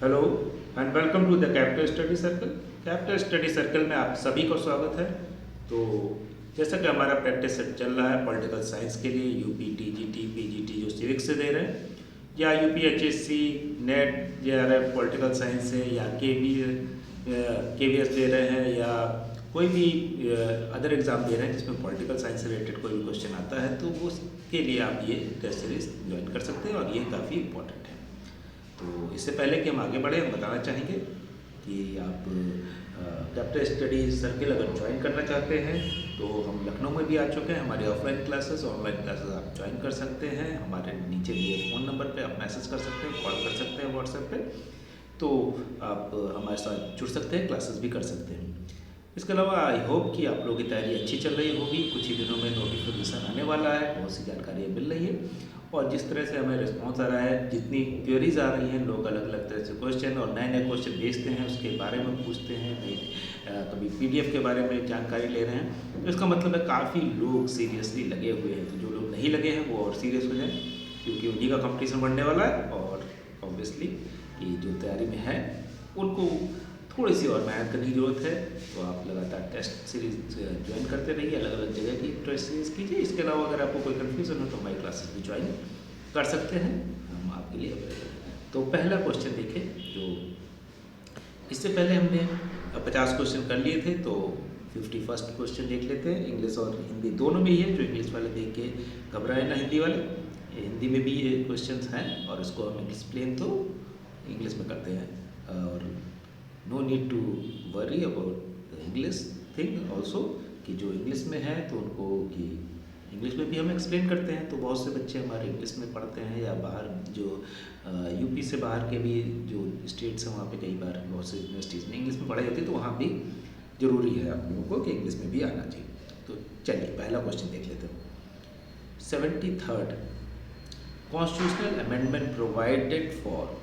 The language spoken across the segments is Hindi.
Hello and welcome to the capital study circle. Capital study circle में आप सभी को स्वागत है। तो जैसा कि हमारा प्रैक्टिस सेट चल रहा है पॉलिटिकल साइंस के लिए यूपी टीजीटी पीजीटी जो सिविक्स से दे रहे हैं, या UP HSC net JRF political science से, या केवीएस दे रहे हैं, या कोई भी अदर एग्ज़ाम दे रहे हैं जिसमें पॉलिटिकल साइंस से रिलेटेड कोई भी क्वेश्चन आता है, तो उसके लिए आप ये टेस्ट सीरीज ज्वाइन कर सकते हैं और ये काफ़ी इम्पोर्टेंट है। तो इससे पहले कि हम आगे बढ़े, हम बताना चाहेंगे कि आप कैपिटल स्टडी सर्कल अगर ज्वाइन करना चाहते हैं तो हम लखनऊ में भी आ चुके हैं। हमारी ऑफलाइन क्लासेस ऑनलाइन क्लासेस आप ज्वाइन कर सकते हैं। हमारे नीचे दिए फ़ोन नंबर पे आप मैसेज कर सकते हैं, कॉल कर सकते हैं व्हाट्सएप पे, तो आप हमारे साथ जुड़ सकते हैं, क्लासेस भी कर सकते हैं। इसके अलावा आई होप कि आप लोगों की तैयारी अच्छी चल रही होगी। कुछ ही दिनों में नोटिफिकेशन आने वाला है, बहुत सी जानकारियाँ मिल रही है और जिस तरह से हमें रिस्पॉन्स आ रहा है, जितनी क्वेरीज आ रही हैं, लोग अलग अलग तरह से क्वेश्चन और नए नए क्वेश्चन भेजते हैं, उसके बारे में पूछते हैं, कभी पीडीएफ के बारे में जानकारी ले रहे हैं, तो इसका मतलब है काफ़ी लोग सीरियसली लगे हुए हैं। तो जो लोग नहीं लगे हैं वो और सीरियस हो जाएं, क्योंकि उन्हीं का कंपटीशन बढ़ने वाला है और ऑब्वियसली कि जो तैयारी में है उनको थोड़ी सी और मेहनत करने की ज़रूरत है। तो आप लगातार टेस्ट सीरीज ज्वाइन करते रहिए, अलग अलग जगह की टेस्ट सीरीज कीजिए। इसके अलावा अगर आपको कोई कन्फ्यूज़न हो तो हमारी क्लासेस भी ज्वाइन कर सकते हैं, हम आपके लिए अवेलेबल हैं। तो पहला क्वेश्चन देखें, जो इससे पहले हमने 50 क्वेश्चन कर लिए थे, तो 51st क्वेश्चन देख लेते हैं। इंग्लिश और हिंदी दोनों में ही है, जो इंग्लिश वाले देख के घबराए ना हिंदी वाले, हिंदी में भी ये क्वेश्चन हैं और इसको हम एक्सप्लेन तो इंग्लिश में करते हैं। और no need to worry about English thing also, कि जो इंग्लिश में है तो उनको कि इंग्लिश में भी हम एक्सप्लेन करते हैं। तो बहुत से बच्चे हमारे इंग्लिश में पढ़ते हैं, या बाहर जो यूपी से बाहर के भी जो स्टेट्स हैं वहाँ पे कई बार बहुत से यूनिवर्सिटीज़ में इंग्लिश में पढ़ाई होती है, तो वहाँ भी ज़रूरी है आप लोगों को कि इंग्लिश में भी आना चाहिए। तो चलिए पहला क्वेश्चन देख लेते हैं। 73rd constitutional amendment provided for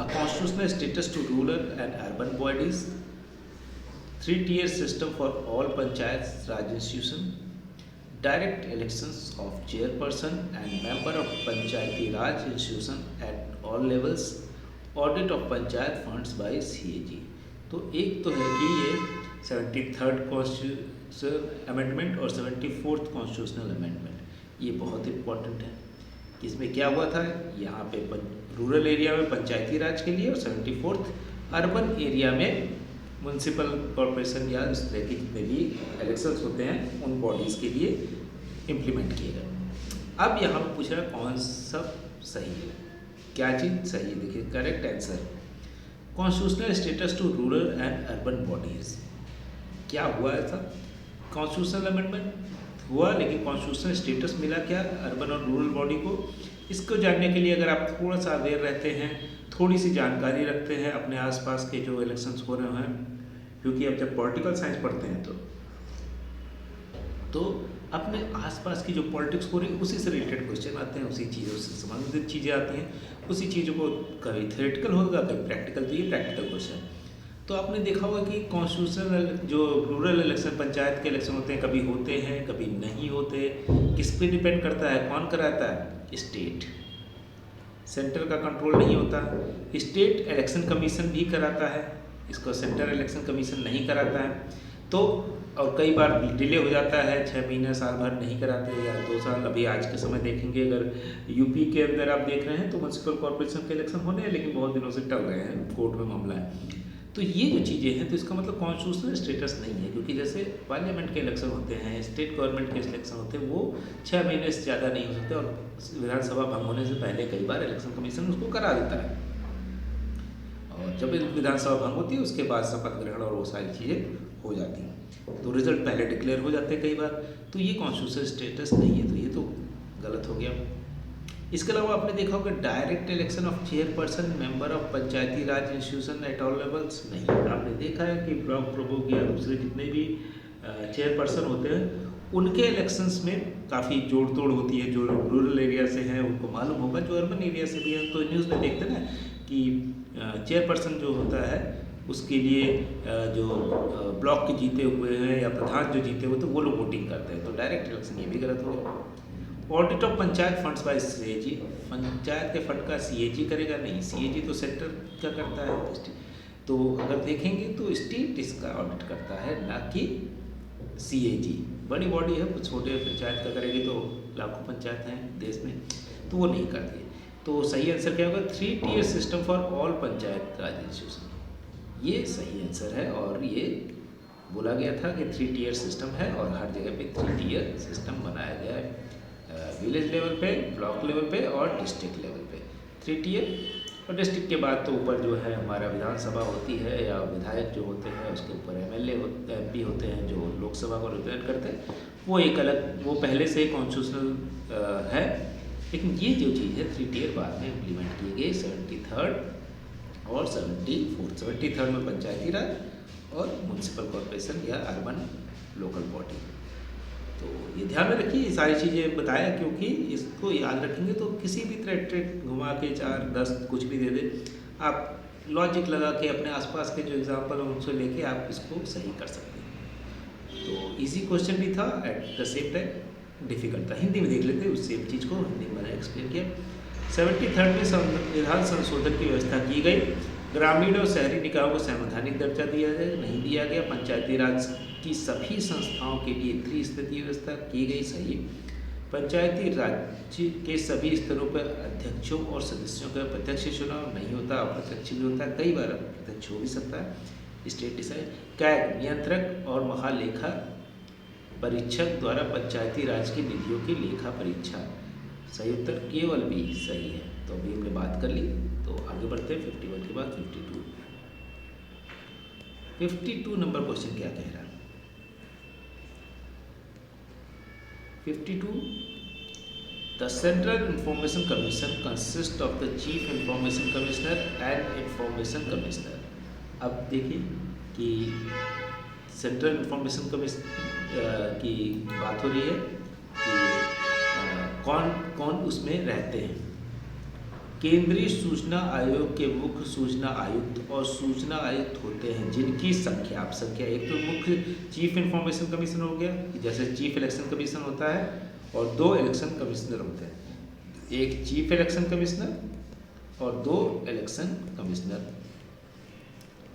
a constitutional status to rural and urban bodies, 3-tier system for all panchayat raj institution, direct elections of chairperson and member of panchayati raj institution at all levels, audit of panchayat funds by CAG। तो एक तो है कि ये 73rd कॉन्स्टिट्यूशनल अमेंडमेंट और 74th कॉन्स्टिट्यूशनल अमेंडमेंट, ये बहुत इंपॉर्टेंट है। इसमें क्या हुआ था, यहाँ पे रूरल एरिया में पंचायती राज के लिए और 74th अर्बन एरिया में म्यूनसिपल कॉरपोरेशन या इस तरह के जितने भी इलेक्शंस होते हैं उन बॉडीज़ के लिए इम्प्लीमेंट किए गए। अब यहाँ पर पूछ रहा है कौन सा सही है, क्या चीज़ सही है। देखिए correct answer, constitutional status to rural and urban bodies. क्या हुआ ऐसा, कॉन्स्टिट्यूशनल अमेंडमेंट हुआ लेकिन कॉन्स्टिट्यूशनल स्टेटस मिला क्या अर्बन और रूरल बॉडी को। इसको जानने के लिए अगर आप थोड़ा सा अवेयर रहते हैं, थोड़ी सी जानकारी रखते हैं अपने आसपास के जो इलेक्शंस हो रहे हैं, क्योंकि अब जब पॉलिटिकल साइंस पढ़ते हैं तो अपने आसपास की जो पॉलिटिक्स हो रही है उसी से रिलेटेड क्वेश्चन आते हैं, उसी चीज़ों से संबंधित चीज़ें आती हैं, उसी चीज़ों को कभी थ्योरेटिकल होगा कभी प्रैक्टिकल, तो ये प्रैक्टिकल क्वेश्चन। तो आपने देखा होगा कि कॉन्स्टिट्यूशनल जो रूरल इलेक्शन पंचायत के इलेक्शन होते हैं, कभी होते हैं कभी नहीं होते, किस पे डिपेंड करता है, कौन कराता है, स्टेट। सेंटर का कंट्रोल नहीं होता, स्टेट इलेक्शन कमीशन भी कराता है, इसको सेंट्रल इलेक्शन कमीशन नहीं कराता है। तो और कई बार डिले हो जाता है, 6 महीने साल भर नहीं कराते या 2 साल। अभी आज के समय देखेंगे, अगर यूपी के अंदर आप देख रहे हैं तो म्यूनसिपल कॉर्पोरेशन के इलेक्शन होने हैं लेकिन बहुत दिनों से टल गए हैं, कोर्ट में मामला है। तो ये जो चीज़ें हैं, तो इसका मतलब कॉन्स्टिट्यूशनल स्टेटस नहीं है, क्योंकि जैसे पार्लियामेंट के इलेक्शन होते हैं, स्टेट गवर्नमेंट के इलेक्शन होते हैं, वो 6 महीने से ज़्यादा नहीं हो सकते और विधानसभा भंग होने से पहले कई बार इलेक्शन कमीशन उसको करा देता है। और जब विधानसभा भंग होती है उसके बाद शपथ ग्रहण और वो सारी चीज़ें हो जाती हैं, तो रिजल्ट पहले डिक्लेयर हो जाते हैं कई बार। तो ये कॉन्स्टिट्यूशनल स्टेटस नहीं है, तो ये तो गलत हो गया। इसके अलावा आपने देखा होगा direct election of chairperson member of Panchayati Raj institution at all levels नहीं। आपने देखा है कि ब्लॉक प्रमुख या दूसरे जितने भी चेयरपर्सन होते हैं उनके इलेक्शंस में काफ़ी जोड़ तोड़ होती है। जो रूरल एरिया से हैं उनको मालूम होगा, जो अर्बन एरिया से भी हैं तो न्यूज़ में देखते हैं ना कि चेयरपर्सन जो होता है उसके लिए जो ब्लॉक के जीते हुए हैं या प्रधान जो जीते हुए तो वो लोग वोटिंग करते हैं। तो डायरेक्ट इलेक्शन ये भी गलत हो गया। Audit of panchayat funds by CAG, panchayat के फंड का सीएजी करेगा नहीं, सीएजी तो सेंटर का करता है। तो अगर देखेंगे तो स्टेट इसका ऑडिट करता है, ना कि सीएजी। बड़ी बॉडी है, कुछ छोटे पंचायत का करेगी तो लाखों पंचायत हैं देश में, तो वो नहीं करती। तो सही आंसर क्या होगा? 3 tier system for all panchayat Raj institution, ये सही आंसर है। और ये बोला गया था कि 3 tier सिस्टम है और हर जगह पे 3 tier सिस्टम बनाया गया है, विलेज लेवल पे, ब्लॉक लेवल पे और डिस्ट्रिक्ट लेवल पे 3 tier। और डिस्ट्रिक्ट के बाद तो ऊपर जो है हमारा विधानसभा होती है या विधायक जो होते हैं, उसके ऊपर एमएलए एमपी होते हैं जो लोकसभा को रिप्रेजेंट करते हैं, वो एक अलग, वो पहले से ही कॉन्स्टिट्यूशनल है। लेकिन ये जो चीज़ है 3 tier बाद में इम्प्लीमेंट की गई 73rd और 74th। 73rd में पंचायती राज और म्यूनसिपल कॉरपोरेशन या अर्बन लोकल बॉडी। तो ये ध्यान में रखिए, ये सारी चीज़ें बताया क्योंकि इसको याद रखेंगे तो किसी भी तरह ट्रिक घुमा के 4, 10 कुछ भी दे दे, आप लॉजिक लगा के अपने आसपास के जो एग्जाम्पल है उनसे लेके आप इसको सही कर सकते हैं। तो इजी क्वेश्चन भी था, at the same time difficult था। हिंदी में देख लेते हैं उस सेम चीज़ को, हिंदी में मैंने एक्सप्लेन किया। 73rd में संविधान संशोधन की व्यवस्था की गई, ग्रामीण और शहरी निकायों को संवैधानिक दर्जा दिया गया नहीं दिया गया, पंचायती राज की सभी संस्थाओं के लिए त्रिस्तरीय व्यवस्था की गई, सही। पंचायती राज के सभी स्तरों पर अध्यक्षों और सदस्यों का प्रत्यक्ष चुनाव नहीं होता, अप्रत्यक्ष भी होता है, कई बार अप्रत्यक्ष हो भी सकता है, स्टेट डिसाइड। कैग नियंत्रक और महालेखा परीक्षक द्वारा पंचायती राज की निधियों की लेखा परीक्षा, सही उत्तर केवल भी सही है। तो अभी हमने बात कर ली, तो आगे बढ़ते हैं 51 के बाद 52। 52 नंबर क्वेश्चन क्या कह रहा है? 52, the central information commission consist of the chief information commissioner and information commissioner. अब देखिए कि सेंट्रल इंफॉर्मेशन कमीशन की बात हो रही है कि कौन कौन उसमें रहते हैं। केंद्रीय सूचना आयोग के मुख्य सूचना आयुक्त और सूचना आयुक्त होते हैं जिनकी संख्या, आप संख्या एक तो मुख्य चीफ इंफॉर्मेशन कमीशन हो गया, जैसे चीफ इलेक्शन कमीशन होता है, और 2 इलेक्शन कमिश्नर होते हैं, एक चीफ इलेक्शन कमिश्नर और 2 इलेक्शन कमिश्नर।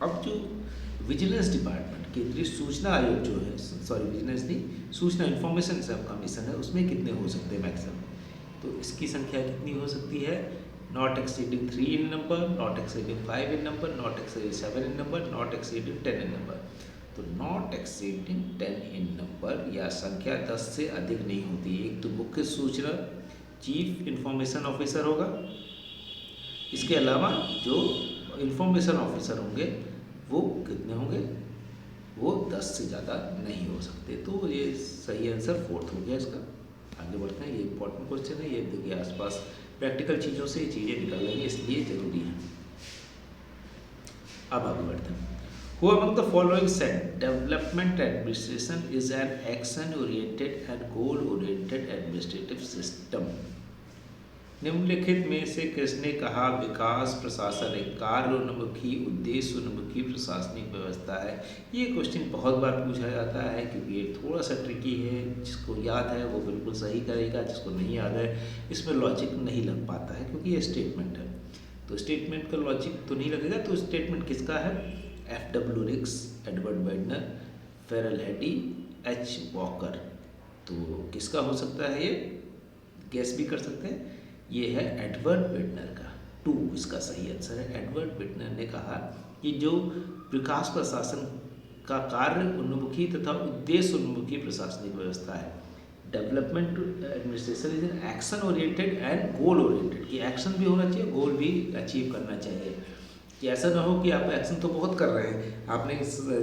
अब जो विजिलेंस डिपार्टमेंट, केंद्रीय सूचना आयोग जो है, सॉरी विजिलेंस नहीं, सूचना इंफॉर्मेशन कमीशन है, उसमें कितने हो सकते हैं मैक्सिमम? तो इसकी संख्या कितनी हो सकती है? Not exceeding 3 in number, not exceeding 5 in number, not exceeding 7 in number, not exceeding 10 in number। तो नॉट एक्सीडिंग 10 in number या संख्या 10 से अधिक नहीं होती। एक तो मुख्य सूचना चीफ इंफॉर्मेशन ऑफिसर होगा, इसके अलावा जो इंफॉर्मेशन ऑफिसर होंगे वो कितने होंगे? वो 10 से ज़्यादा नहीं हो सकते। तो ये सही आंसर 4th हो गया इसका। आगे बढ़ते हैं, ये इंपॉर्टेंट क्वेश्चन है, ये देखिए आसपास प्रैक्टिकल चीज़ों से ये चीज़ें निकल रही हैं, इसलिए ज़रूरी है। अब आगे बढ़ते हैं। Who among the following said development administration is an action oriented and goal oriented administrative system? निम्नलिखित में से किसने कहा विकास प्रशासन एक कार्योन्मुखी उद्देश्योन्मुखी प्रशासनिक व्यवस्था है? ये क्वेश्चन बहुत बार पूछा जाता है क्योंकि ये थोड़ा सा ट्रिकी है, जिसको याद है वो बिल्कुल सही करेगा, जिसको नहीं याद है इसमें लॉजिक नहीं लग पाता है क्योंकि ये स्टेटमेंट है। तो स्टेटमेंट का लॉजिक तो नहीं लगेगा। तो स्टेटमेंट किसका है? F.W. Riggs, Edward Weidner, Ferrel Heady, H. Walker. तो किसका हो सकता है? ये गेस भी कर सकते हैं, ये है एडवर्ड वेडनर का। 2 इसका सही आंसर है। एडवर्ड वेडनर ने कहा कि जो विकास प्रशासन का कार्य उन्मुखी तथा उद्देश्य उन्मुखी प्रशासनिक व्यवस्था है, development administration is an action oriented and goal oriented, कि एक्शन भी होना चाहिए, गोल भी अचीव करना चाहिए। कि ऐसा ना हो कि आप एक्शन तो बहुत कर रहे हैं, आपने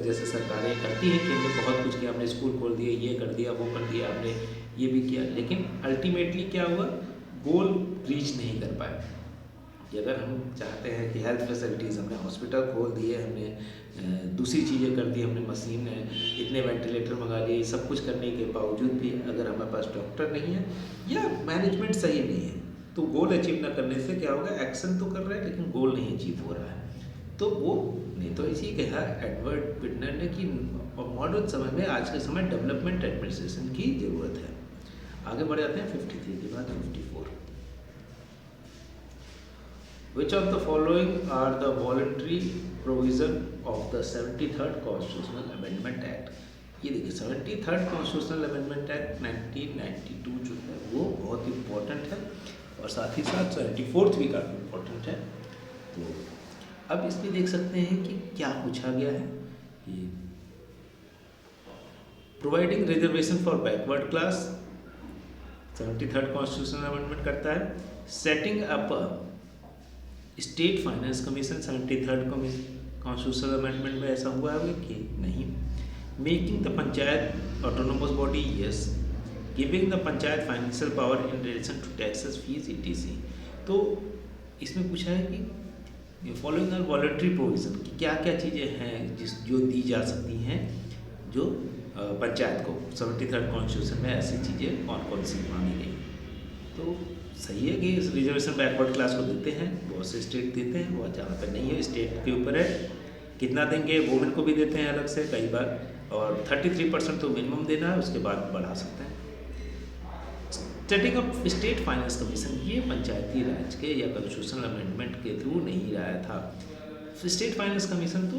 जैसे सरकारें करती हैं कि हमने बहुत कुछ किया, हमने स्कूल खोल दिए, ये कर दिया, वो कर दिया, हमने ये भी किया, लेकिन अल्टीमेटली क्या हुआ? गोल रीच नहीं कर पाए। कि अगर हम चाहते हैं कि हेल्थ फैसिलिटीज़, हमने हॉस्पिटल खोल दिए, हमने दूसरी चीज़ें कर दी, हमने मशीन इतने वेंटिलेटर मंगा लिए, सब कुछ करने के बावजूद भी अगर हमारे पास डॉक्टर नहीं है या मैनेजमेंट सही नहीं है, तो गोल अचीव ना करने से क्या होगा? एक्शन तो कर रहे हैं लेकिन गोल नहीं अचीव हो रहा है। तो वो नहीं, तो इसी कहा एडवर्ड वेडनर ने कि मॉडर्न समय में, आज के समय डेवलपमेंट एडमिनिस्ट्रेशन की ज़रूरत है। आगे बढ़ जाते हैं 53 के बाद 54। Which of the following are the voluntary provision of the 73rd Constitutional Amendment Act? ये देखिए 73rd Constitutional Amendment Act 1992 जो है वो बहुत इम्पोर्टेंट है और साथ ही साथ 74th भी काफ़ी इम्पोर्टेंट है। तो अब इसमें देख सकते हैं कि क्या पूछा गया है। ये providing reservation for backward class 73rd constitutional amendment करता है। Setting up state finance commission 73rd constitutional amendment में ऐसा हुआ है कि नहीं। Making the panchayat autonomous body, yes. Giving the panchayat financial power in relation to taxes fees etc। तो इसमें पूछा है कि फॉलोइंग आर वॉलंटरी प्रोविजन कि क्या क्या चीज़ें हैं जो दी जा सकती हैं जो पंचायत को 73rd कॉन्स्टिट्यूशन में ऐसी चीज़ें कौन कौन सी मानी गई। तो सही है कि इस रिजर्वेशन बैकवर्ड क्लास को देते हैं, बहुत से स्टेट देते हैं, बहुत जहाँ पर नहीं है स्टेट के ऊपर है। कितना देंगे, वुमेन को भी देते हैं अलग से कई बार, और 33% तो मिनिमम देना है, उसके बाद बढ़ा सकते हैं। Setting up state finance commission, ये पंचायती राज के या कॉन्स्टिट्यूशनल अमेंडमेंट के थ्रू नहीं आया था। स्टेट फाइनेंस कमीशन तो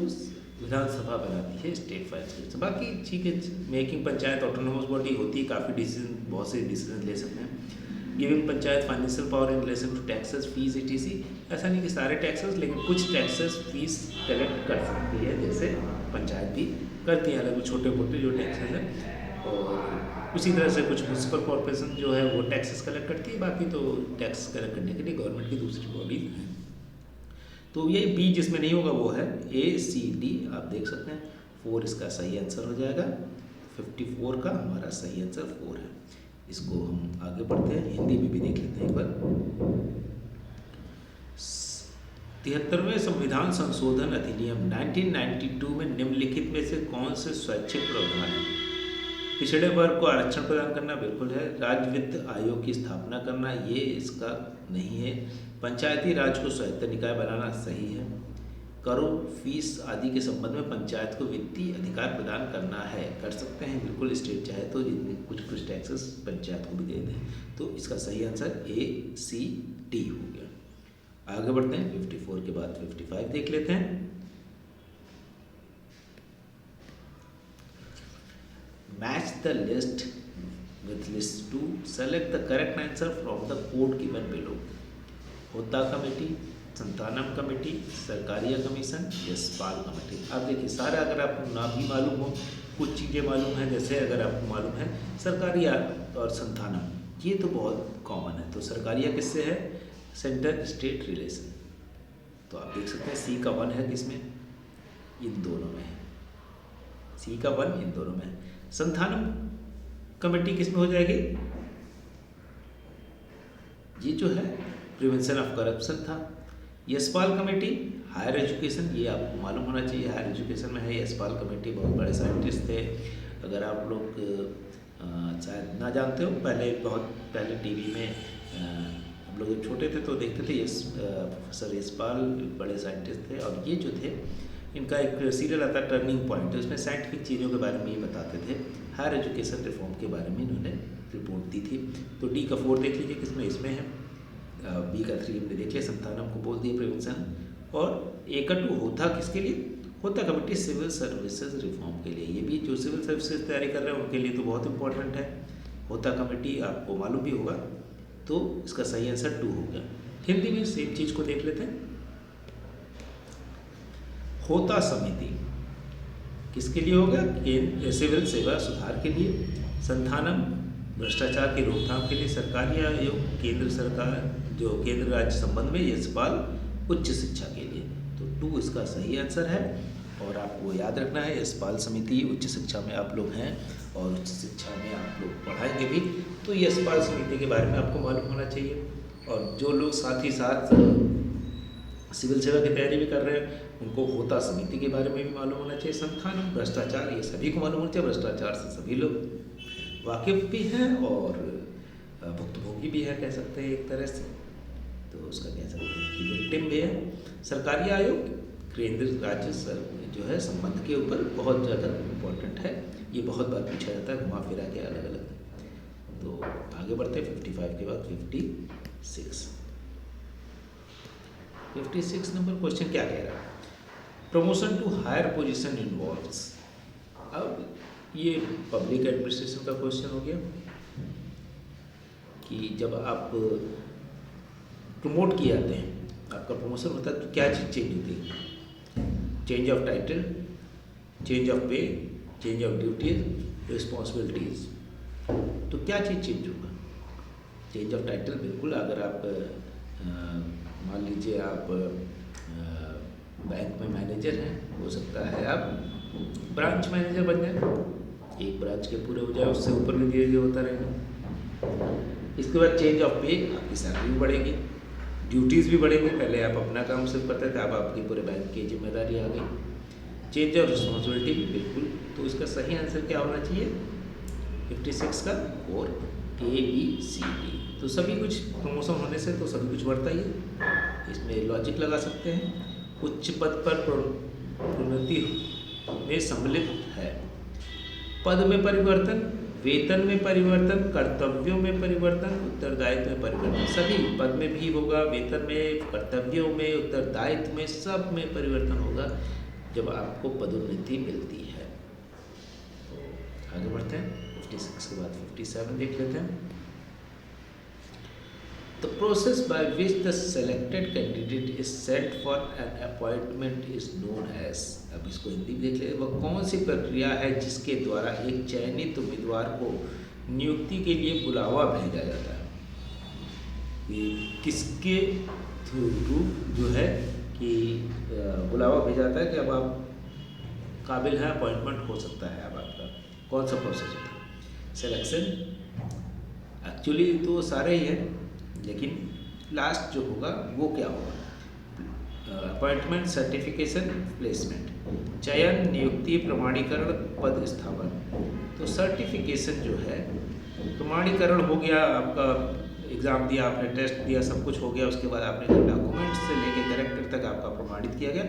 विधानसभा बनाती है स्टेट फाइनेंस कमीशन। बाकी ठीक है, मेकिंग पंचायत ऑटोनोमस बॉडी होती है, काफ़ी डिसीजन, बहुत से डिसीजन ले सकते हैं। Giving panchayat financial power in relation to taxes fees etc। ऐसा नहीं कि सारे टैक्सेस, लेकिन कुछ टैक्सेस फीस कलेक्ट कर सकती है, जैसे पंचायत भी करती है अलग छोटे मोटे जो टैक्सेस हैं। और उसी तरह से कुछ म्यूनसिपल कॉर्पोरेशन जो है वो टैक्सेस कलेक्ट करती है, बाकी तो टैक्स कलेक्ट करने के लिए गवर्नमेंट की दूसरी बॉडी है। तो ये बी जिसमें नहीं होगा वो है ACD, आप देख सकते हैं 4 इसका सही आंसर हो जाएगा। 54 का हमारा सही आंसर 4 है। इसको हम आगे बढ़ते हैं, हिंदी में भी देख लेते हैं एक बार। 73वें संविधान संशोधन अधिनियम 1992 में निम्नलिखित में से कौन से स्वैच्छिक प्रावधान है? पिछड़े वर्ग को आरक्षण प्रदान करना बिल्कुल है। राज्य वित्त आयोग की स्थापना करना, ये इसका नहीं है। पंचायती राज को स्वायत्त निकाय बनाना सही है। करों, फीस आदि के संबंध में पंचायत को वित्तीय अधिकार प्रदान करना है, कर सकते हैं बिल्कुल स्टेट चाहे तो कुछ टैक्सेस पंचायत को भी दे दें। तो इसका सही आंसर ACD हो गया। आगे बढ़ते हैं, 54 के बाद 55 देख लेते हैं। Match the list with list 2, select the correct answer from the code given below। होता committee, Santhanam committee, Sarkaria commission, Yashpal committee. अब देखिए सारा अगर आपको ना भी मालूम हो, कुछ चीज़ें मालूम है, जैसे अगर आपको मालूम है सरकारिया और संतानम, ये तो बहुत कॉमन है। तो सरकारिया किससे है? Centre state relation. तो आप देख सकते हैं C का 1 है किसमें? इन दोनों में है। C का 1 इन दोनों में है। संतानम कमेटी किस में हो जाएगी? ये जो है प्रिवेंशन ऑफ करप्शन था। यशपाल कमेटी हायर एजुकेशन, ये आपको मालूम होना चाहिए, हायर एजुकेशन में है यशपाल कमेटी। बहुत बड़े साइंटिस्ट थे, अगर आप लोग शायद ना जानते हो, बहुत पहले टीवी में हम लोग जब छोटे थे तो देखते थे प्रोफेसर यशपाल बड़े साइंटिस्ट थे। और ये जो थे इनका एक सीरियल आता है टर्निंग पॉइंट, उसमें साइंटिफिक चीज़ों के बारे में ये बताते थे। हायर एजुकेशन रिफॉर्म के बारे में इन्होंने रिपोर्ट दी थी। तो D का 4 देख लीजिए किसमें, इसमें है। B का 3 हमने देख लिया, संतानम को बोल दिया प्रिवेंशन। और A का 2 होता किसके लिए? होता कमेटी सिविल सर्विसेज रिफॉर्म के लिए। ये भी जो सिविल सर्विसेज तैयारी कर रहे हैं उनके लिए तो बहुत इंपॉर्टेंट है। होता कमेटी आपको मालूम भी होगा। तो इसका सही आंसर 2 होगा। हिंदी में सेम चीज़ को देख लेते हैं। होता समिति किसके लिए होगा? सिविल सेवा सुधार के लिए। संतानम भ्रष्टाचार की रोकथाम के लिए। सरकारी आयोग केंद्र सरकार जो केंद्र राज्य संबंध में। यशपाल उच्च शिक्षा के लिए। तो 2 इसका सही आंसर है। और आपको याद रखना है यशपाल समिति उच्च शिक्षा में आप लोग हैं और उच्च शिक्षा में आप लोग पढ़ाएंगे भी, तो यशपाल समिति के बारे में आपको मालूम होना चाहिए। और जो लोग साथ ही साथ सिविल सेवा की तैयारी भी कर रहे हैं उनको होता समिति के बारे में भी मालूम होना चाहिए। संतानम भ्रष्टाचार, ये सभी को मालूम होना चाहिए। भ्रष्टाचार से सभी लोग वाकिफ भी हैं और भुक्तभोगी भी है, कह सकते हैं एक तरह से। तो उसका कह सकते हैं कि विक्टिम भी है। सरकारी आयोग केंद्र राज्य जो है संबंध के ऊपर बहुत ज़्यादा इम्पोर्टेंट है। ये बहुत बार पूछा जाता है घुमा फिरा के अलग अलग। तो आगे बढ़ते हैं 55 के बाद 56। 56 नंबर क्वेश्चन क्या कह रहा है? Promotion to higher position involves. अब ये पब्लिक एडमिनिस्ट्रेशन का क्वेश्चन हो गया कि जब आप प्रमोट किए जाते हैं, आपका प्रमोशन होता है, तो क्या चीज़ चेंज होती है? Change of title, change of पे, चेंज ऑफ ड्यूटीज, रिस्पॉन्सिबिलिटीज। तो क्या चीज़ चेंज होगा? चेंज ऑफ टाइटल बिल्कुल, अगर आप मान लीजिए आप बैंक में मैनेजर हैं, हो सकता है आप ब्रांच मैनेजर बन जाए, एक ब्रांच के पूरे हो जाए, उससे ऊपर भी धीरे धीरे होता रहेगा। इसके बाद चेंज ऑफ पे, आपकी सैलरी भी बढ़ेगी, ड्यूटीज़ भी बढ़ेंगे। पहले आप अपना काम सिर्फ करते थे, अब आपकी पूरे बैंक की जिम्मेदारी आ गई। चेंज ऑफ रिस्पॉन्सिबिलिटी बिल्कुल। तो इसका सही आंसर क्या होना चाहिए 56 का? और ABCD। तो सभी कुछ प्रमोशन होने से तो सभी कुछ बढ़ता ही है। इसमें लॉजिक लगा सकते हैं। उच्च पद पर प्रोन्नति में सम्मिलित है। पद में परिवर्तन, वेतन में परिवर्तन, कर्तव्यों में परिवर्तन, उत्तरदायित्व में परिवर्तन। सभी पद में भी होगा, वेतन में, कर्तव्यों में, उत्तरदायित्व में, सब में परिवर्तन होगा जब आपको पदोन्नति मिलती है। तो आगे बढ़ते हैं 56 के बाद 57 देख लेते हैं। The process by which the selected candidate is sent for an appointment is known as। अब इसको हिंदी में देख ले। वह कौन सी प्रक्रिया है जिसके द्वारा एक चयनित उम्मीदवार को नियुक्ति के लिए बुलावा भेजा जाता है? ये किसके थ्रू जो है कि बुलावा भेजा जाता है कि अब आप काबिल हैं, अपॉइंटमेंट हो सकता है अब आपका? कौन सा प्रोसेस होता है? सिलेक्शन। एक्चुअली तो सारे ही हैं, लेकिन लास्ट जो होगा वो क्या होगा? Appointment, certification, placement. चयन, नियुक्ति, प्रमाणीकरण, पद स्थापन। तो सर्टिफिकेशन जो है, प्रमाणीकरण हो गया, आपका एग्ज़ाम दिया आपने, टेस्ट दिया, सब कुछ हो गया, उसके बाद आपने डॉक्यूमेंट्स से लेके कैरेक्टर तक आपका प्रमाणित किया गया,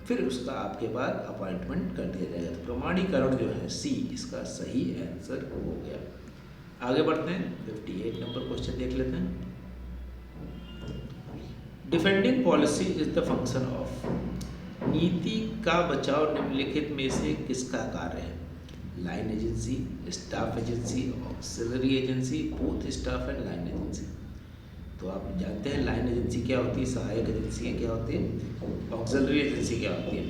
फिर उसका आपके बाद अपॉइंटमेंट कर दिया जाएगा। तो प्रमाणीकरण जो है C इसका सही आंसर हो गया। आगे बढ़ते हैं 58 नंबर क्वेश्चन देख लेते हैं। Defending policy is the function of. नीति का बचाव निम्नलिखित में से किसका कार्य है? Line agency, staff agency, auxiliary agency, both staff and line agency. तो आप जानते हैं लाइन एजेंसी क्या होती है, सहायक एजेंसी क्या होती है, ऑक्सिलरी एजेंसी क्या होती है।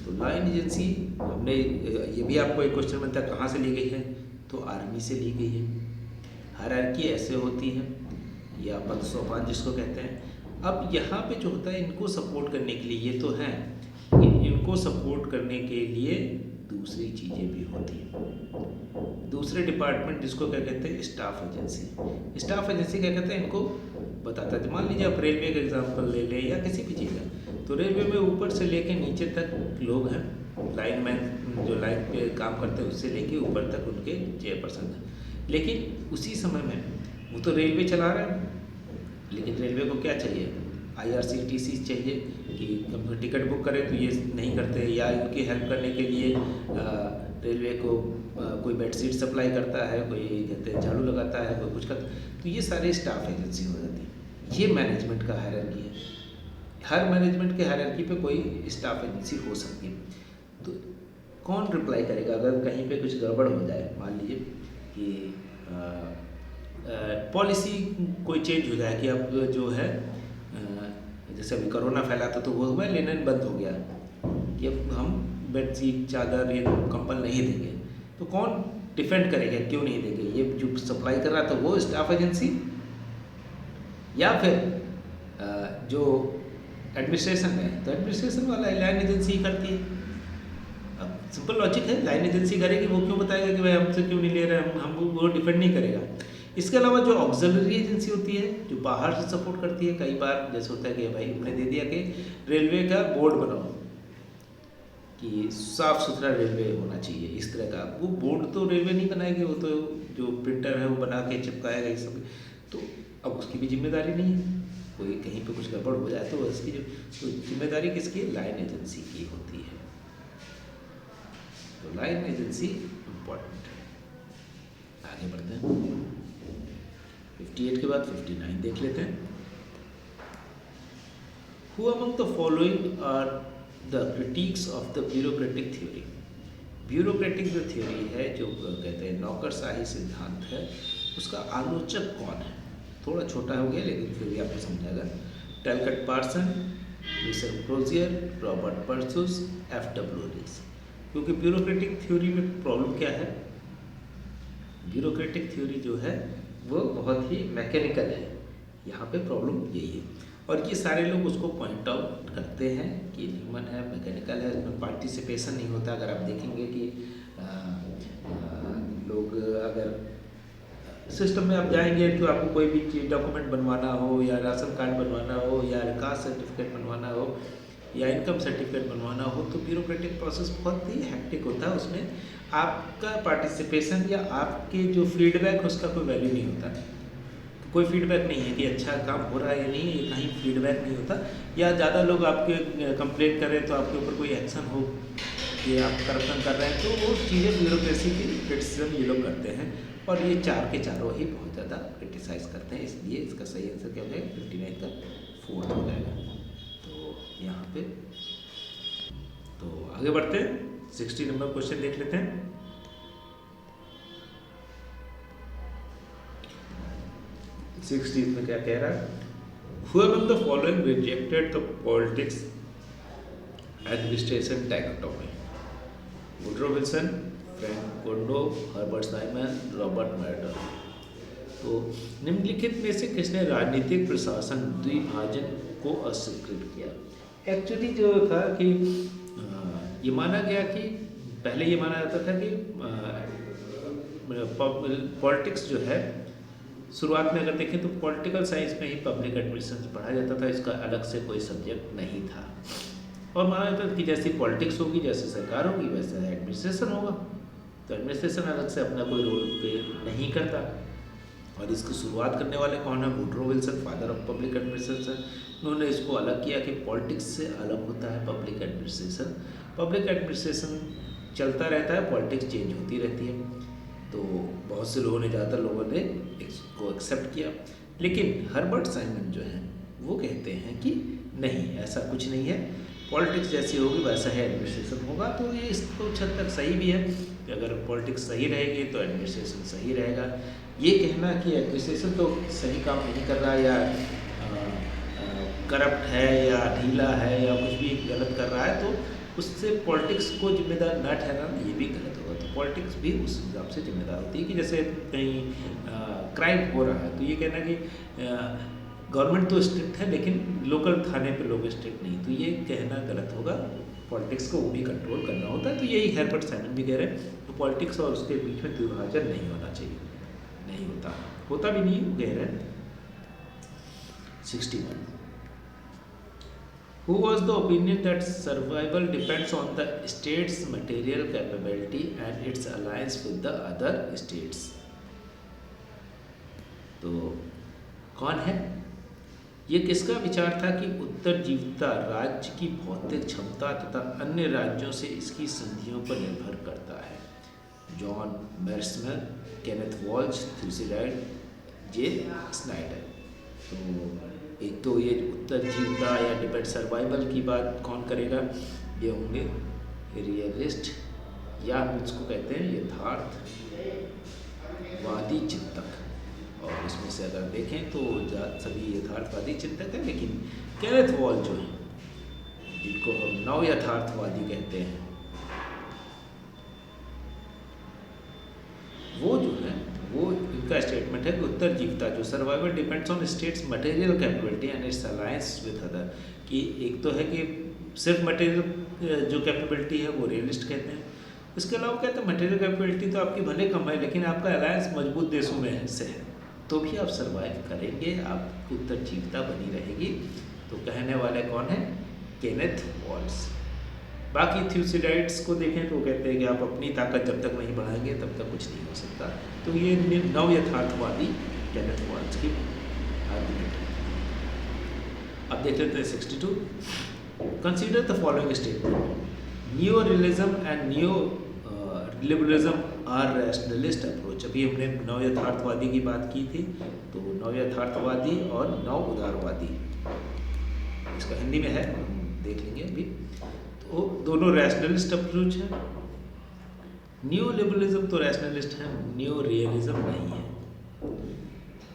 तो लाइन एजेंसी हमने, ये भी आपको एक क्वेश्चन बनता है कहाँ से ली गई है, तो आर्मी से ली गई है। हायरार्की ऐसे होती है, या पद सोपान जिसको कहते हैं। अब यहाँ पे जो होता है, इनको सपोर्ट करने के लिए, ये तो हैं, इनको सपोर्ट करने के लिए दूसरी चीज़ें भी होती हैं, दूसरे डिपार्टमेंट जिसको क्या कहते हैं, स्टाफ एजेंसी। स्टाफ एजेंसी क्या कहते हैं, इनको बताता है। मान लीजिए आप रेलवे का एग्जाम्पल ले लें या किसी भी चीज़ का, तो रेलवे में ऊपर से लेके नीचे तक लोग हैं, लाइनमैन जो लाइन पे काम करते हैं उससे लेके ऊपर तक उनके चेयरपर्सन हैं। लेकिन उसी समय में वो तो रेलवे चला रहा है, लेकिन रेलवे को क्या चाहिए, IRCTC चाहिए कि टिकट बुक करें, तो ये नहीं करते। या इनकी हेल्प करने के लिए रेलवे को कोई बेडशीट सप्लाई करता है, कोई कहते हैं झाड़ू लगाता है, कोई कुछ करता है। तो ये सारी स्टाफ एजेंसी हो जाती है। ये मैनेजमेंट का हायरार्की है। हर मैनेजमेंट के हायरार्की पे कोई स्टाफ एजेंसी हो सकती है। तो कौन रिप्लाई करेगा अगर कहीं पे कुछ गड़बड़ हो जाए? मान लीजिए कि पॉलिसी कोई चेंज हो जाए कि अब जो है जैसे अभी कोरोना फैला था तो वो हुआ, लिनन बंद हो गया कि अब हम बेडशीट, चादर, ये कंबल नहीं देंगे। तो कौन डिफेंड करेगा, क्यों नहीं देंगे? ये जो सप्लाई कर रहा था वो स्टाफ एजेंसी, या फिर जो एडमिनिस्ट्रेशन है, तो एडमिनिस्ट्रेशन वाला लाइन एजेंसी ही करती है। अब सिंपल लॉजिक है, लाइन एजेंसी करेगी, वो क्यों बताएगा कि भाई हमसे क्यों नहीं ले रहे हम वो डिफेंड नहीं करेगा। इसके अलावा जो ऑक्सिलरी एजेंसी होती है, जो बाहर से सपोर्ट करती है, कई बार जैसे होता है कि भाई हमने दे दिया कि रेलवे का बोर्ड बनाओ कि साफ़ सुथरा रेलवे होना चाहिए, इस तरह का। वो बोर्ड तो रेलवे नहीं बनाएगी, वो तो जो प्रिंटर है वो बना के चिपकाएगा ये सब। तो अब उसकी भी जिम्मेदारी नहीं है, कोई कहीं पे कुछ गड़बड़ हो जाए तो उसकी तो जिम्मेदारी किसकी? लाइन एजेंसी की होती है। तो लाइन एजेंसी इम्पॉर्टेंट है। आगे बढ़ते हैं। 58 के बाद 59 देख लेते हैं। Who among the following are the critiques of the bureaucratic theory? Bureaucratic जो थ्योरी है, जो कहते हैं नौकरशाही सिद्धांत है, उसका आलोचक कौन है? थोड़ा छोटा हो गया लेकिन फिर भी आपको समझाएगा। Talcott Parson, mister Crozier, Robert Presthus, F.W. Riggs. क्योंकि ब्यूरोक्रेटिक थ्योरी में प्रॉब्लम क्या है? ब्यूरोक्रेटिक थ्योरी जो है वो बहुत ही मैकेनिकल है, यहाँ पे प्रॉब्लम यही है। और ये सारे लोग उसको पॉइंट आउट करते हैं कि ह्यूमन है, मैकेनिकल है, इसमें पार्टिसिपेशन नहीं होता। अगर आप देखेंगे कि लोग अगर सिस्टम में आप जाएंगे तो आपको कोई भी चीज डॉक्यूमेंट बनवाना हो, या राशन कार्ड बनवाना हो, या कास्ट सर्टिफिकेट बनवाना हो, या इनकम सर्टिफिकेट बनवाना हो, तो ब्यूरोक्रेटिक प्रोसेस बहुत ही हैक्टिक होता है। उसमें आपका पार्टिसिपेशन या आपके जो फीडबैक उसका कोई वैल्यू नहीं होता। कोई फीडबैक नहीं है कि अच्छा काम हो रहा है या नहीं, ये कहीं फीडबैक नहीं होता। या ज़्यादा लोग आपके कंप्लेंट करें तो आपके ऊपर कोई एक्शन हो कि आप करप्शन कर रहे हैं, तो वो चीज़ें ब्यूरोक्रेसी की क्रिटिसिज्म ये लोग करते हैं। और ये चार के चारों ही बहुत ज़्यादा क्रिटिसाइज करते हैं, इसलिए इसका सही आंसर क्या हो जाएगा? 59 का 4th हो जाएगा। तो यहाँ पे तो आगे बढ़ते हैं, 60 नंबर क्वेश्चन देख लेते हैं। 60 में क्या कह रहा है? Who among the following rejected the politics administration dichotomy? Woodrow Wilson, Frank कोंडो, हर्बर्ट साइमन, रॉबर्ट मैर्डर। तो निम्नलिखित में से किसने राजनीतिक प्रशासन द्विभाजन को अस्वीकृत किया? एक्चुअली जो था कि ये माना गया कि पहले ये माना जाता था कि पॉलिटिक्स जो है, शुरुआत में अगर देखें तो पॉलिटिकल साइंस में ही पब्लिक एडमिनिस्ट्रेशन पढ़ा जाता था, इसका अलग से कोई सब्जेक्ट नहीं था। और माना जाता था कि जैसी पॉलिटिक्स होगी, जैसे सरकार होगी, वैसा एडमिनिस्ट्रेशन होगा। तो एडमिनिस्ट्रेशन अलग से अपना कोई रोल प्ले नहीं करता। और इसकी शुरुआत करने वाले कौन है? Woodrow Wilson, father of public administration. उन्होंने इसको अलग किया कि पॉलिटिक्स से अलग होता है पब्लिक एडमिनिस्ट्रेशन। पब्लिक एडमिनिस्ट्रेशन चलता रहता है, पॉलिटिक्स चेंज होती रहती है। तो बहुत से लोगों ने, ज़्यादातर लोगों ने इसको एक्सेप्ट किया। लेकिन हर्बर्ट साइमन जो हैं वो कहते हैं कि नहीं, ऐसा कुछ नहीं है, पॉलिटिक्स जैसी होगी वैसा ही एडमिनिस्ट्रेशन होगा। तो ये इसको कुछ हद तक सही भी है कि अगर पॉलिटिक्स सही रहेगी तो एडमिनिस्ट्रेशन सही रहेगा। ये कहना कि एडमिनिस्ट्रेशन तो सही काम नहीं कर रहा, या करप्ट है, या ढीला है, या कुछ भी गलत कर रहा है, तो उससे पॉलिटिक्स को जिम्मेदार न ठहराना ये भी गलत होगा। तो पॉलिटिक्स भी उस हिसाब से जिम्मेदार होती है कि जैसे कहीं क्राइम हो रहा है तो ये कहना कि गवर्नमेंट तो स्ट्रिक्ट है लेकिन लोकल थाने पे लोग स्ट्रिक्ट नहीं, तो ये कहना गलत होगा। पॉलिटिक्स को वो भी कंट्रोल करना होता है। तो यही हर्बर्ट साइमन भी कह रहे हैं, तो पॉलिटिक्स और उसके बीच में द्विभाजन नहीं होना चाहिए, नहीं होता भी नहीं, कह रहे हैं। 61 Who was the opinion that survival depends on the state's material capability and its alliance with the other states? तो कौन है? ये किसका विचार था कि उत्तरजीविता राज्य की भौतिक क्षमता तथा अन्य राज्यों से इसकी संधियों पर निर्भर करता है? जॉन मेर्समर, केनेथ वॉल्श, थ्यूसिडाइड, जे स्नाइडर। तो एक तो ये उत्तरजीविता या डिपेंड सर्वाइवल की बात कौन करेगा? ये होंगे रियलिस्ट, या हम इसको कहते हैं यथार्थवादी चिंतक। और इसमें से अगर देखें तो सभी यथार्थवादी चिंतक हैं, लेकिन केनेथ वॉल जो है, जिनको हम नव यथार्थवादी कहते हैं, वो जो है वो इनका स्टेटमेंट है कि उत्तरजीविता जो survival depends on states material capability and it's alliance with other, कि एक तो है कि सिर्फ मटेरियल जो कैपेबिलिटी है वो रियलिस्ट कहते हैं, इसके अलावा कहते हैं मटेरियल कैपेबिलिटी तो आपकी भले कम है लेकिन आपका अलायंस मजबूत देशों में से है तो भी आप सर्वाइव करेंगे, आपकी उत्तरजीविता बनी रहेगी। तो कहने वाले कौन है? Kenneth walls. बाकी थ्यूसिडाइड्स को देखें तो कहते हैं कि आप अपनी ताकत जब तक नहीं बढ़ाएंगे तब तक कुछ नहीं हो सकता। तो ये नव यथार्थवादी केनेथ वॉल्स की आर्गुमेंट है। अब देख लेते हैं 62। Consider the following statement, new realism and new liberalism are rationalist approach. अभी हमने नव यथार्थवादी की बात की थी, तो नव यथार्थवादी और नव उदारवादी, इसका हिंदी में है, देख लेंगे अभी। तो दोनों रैशनलिस्ट अप्रोच है। न्यू लिबरलिज्म तो रैशनलिस्ट है, न्यू रियलिज्म नहीं है।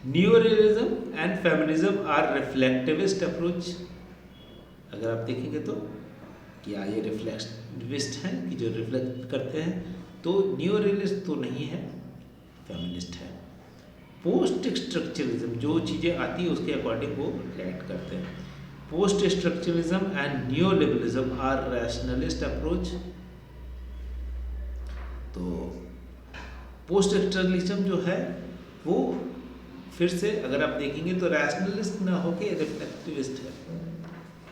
New realism and feminism are reflectivist approach. अगर आप देखेंगे तो क्या ये रिफ्लेक्टिविस्ट हैं कि जो रिफ्लेक्ट करते हैं, तो न्यू रियलिस्ट तो नहीं है, फेमिनिस्ट है। पोस्ट स्ट्रक्चरलिज्म, जो चीज़ें आती है उसके अकॉर्डिंग वो रिएक्ट करते हैं। Post structuralism and new liberalism are rationalist approach. तो पोस्ट स्ट्रक्चरलिज्म जो है वो फिर से अगर आप देखेंगे तो रैशनलिस्ट ना होके रिफ्लेक्टिविस्ट है।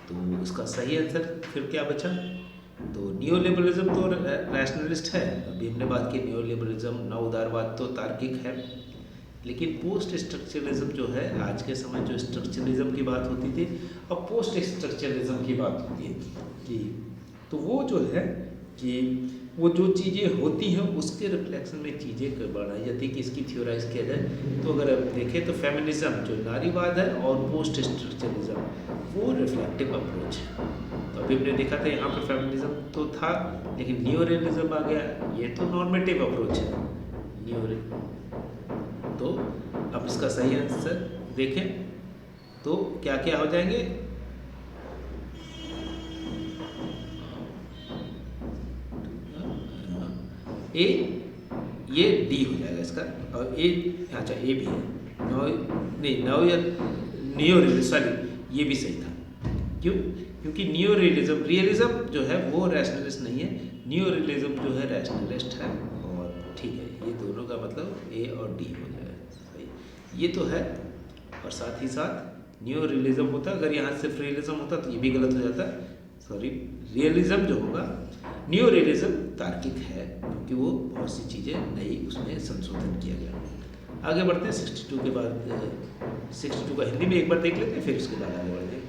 तो इसका सही आंसर फिर क्या बचा? तो न्यू लिबरलिज्म तो रैशनलिस्ट है, अभी हमने बात की न्यू लिबरलिज्म, नव उदारवाद तो तार्किक है। लेकिन पोस्ट स्ट्रक्चरलिज्म जो है, आज के समय जो स्ट्रक्चरलिज्म की बात होती थी और पोस्ट स्ट्रक्चरलिज्म की बात होती है कि तो वो जो है कि वो जो चीज़ें होती हैं उसके रिफ्लेक्शन में चीज़ें बढ़ाई जाती है कि इसकी थ्योराइज किया जाए। तो अगर आप देखें तो फेमिनिज्म जो नारीवाद है और पोस्ट स्ट्रक्चरलिज्म वो रिफ्लेक्टिव अप्रोच है। तो अभी हमने देखा था यहाँ पे फेमिनिज्म तो था, लेकिन न्यू रियलिज्म आ गया, ये तो नॉर्मेटिव अप्रोच है न्यू। तो अब इसका सही आंसर देखें तो क्या क्या हो जाएंगे? ए, ये डी हो जाएगा इसका, और ए, अच्छा ए भी है, नव या न्यू रियलिज्म, सॉरी ये भी सही था। क्यों? क्योंकि न्यू रियलिज्म जो है वो रैशनलिस्ट नहीं है, न्यू रियलिज्म जो है रैशनलिस्ट है। और ठीक है, ये दोनों का मतलब ए और डी हो जाएगा सही, ये तो है। और साथ ही साथ न्यू रियलिज्म होता, अगर यहाँ सिर्फ रियलिज्म होता तो ये भी गलत हो जाता, सॉरी। रियलिज्म जो होगा, न्यू रियलिज्म तार्किक है क्योंकि वो बहुत सी चीज़ें नई उसमें संशोधन किया गया। आगे बढ़ते हैं 62 के बाद, 62 का हिंदी में एक बार देख लेते हैं, फिर उसके बाद आगे बढ़ते हैं।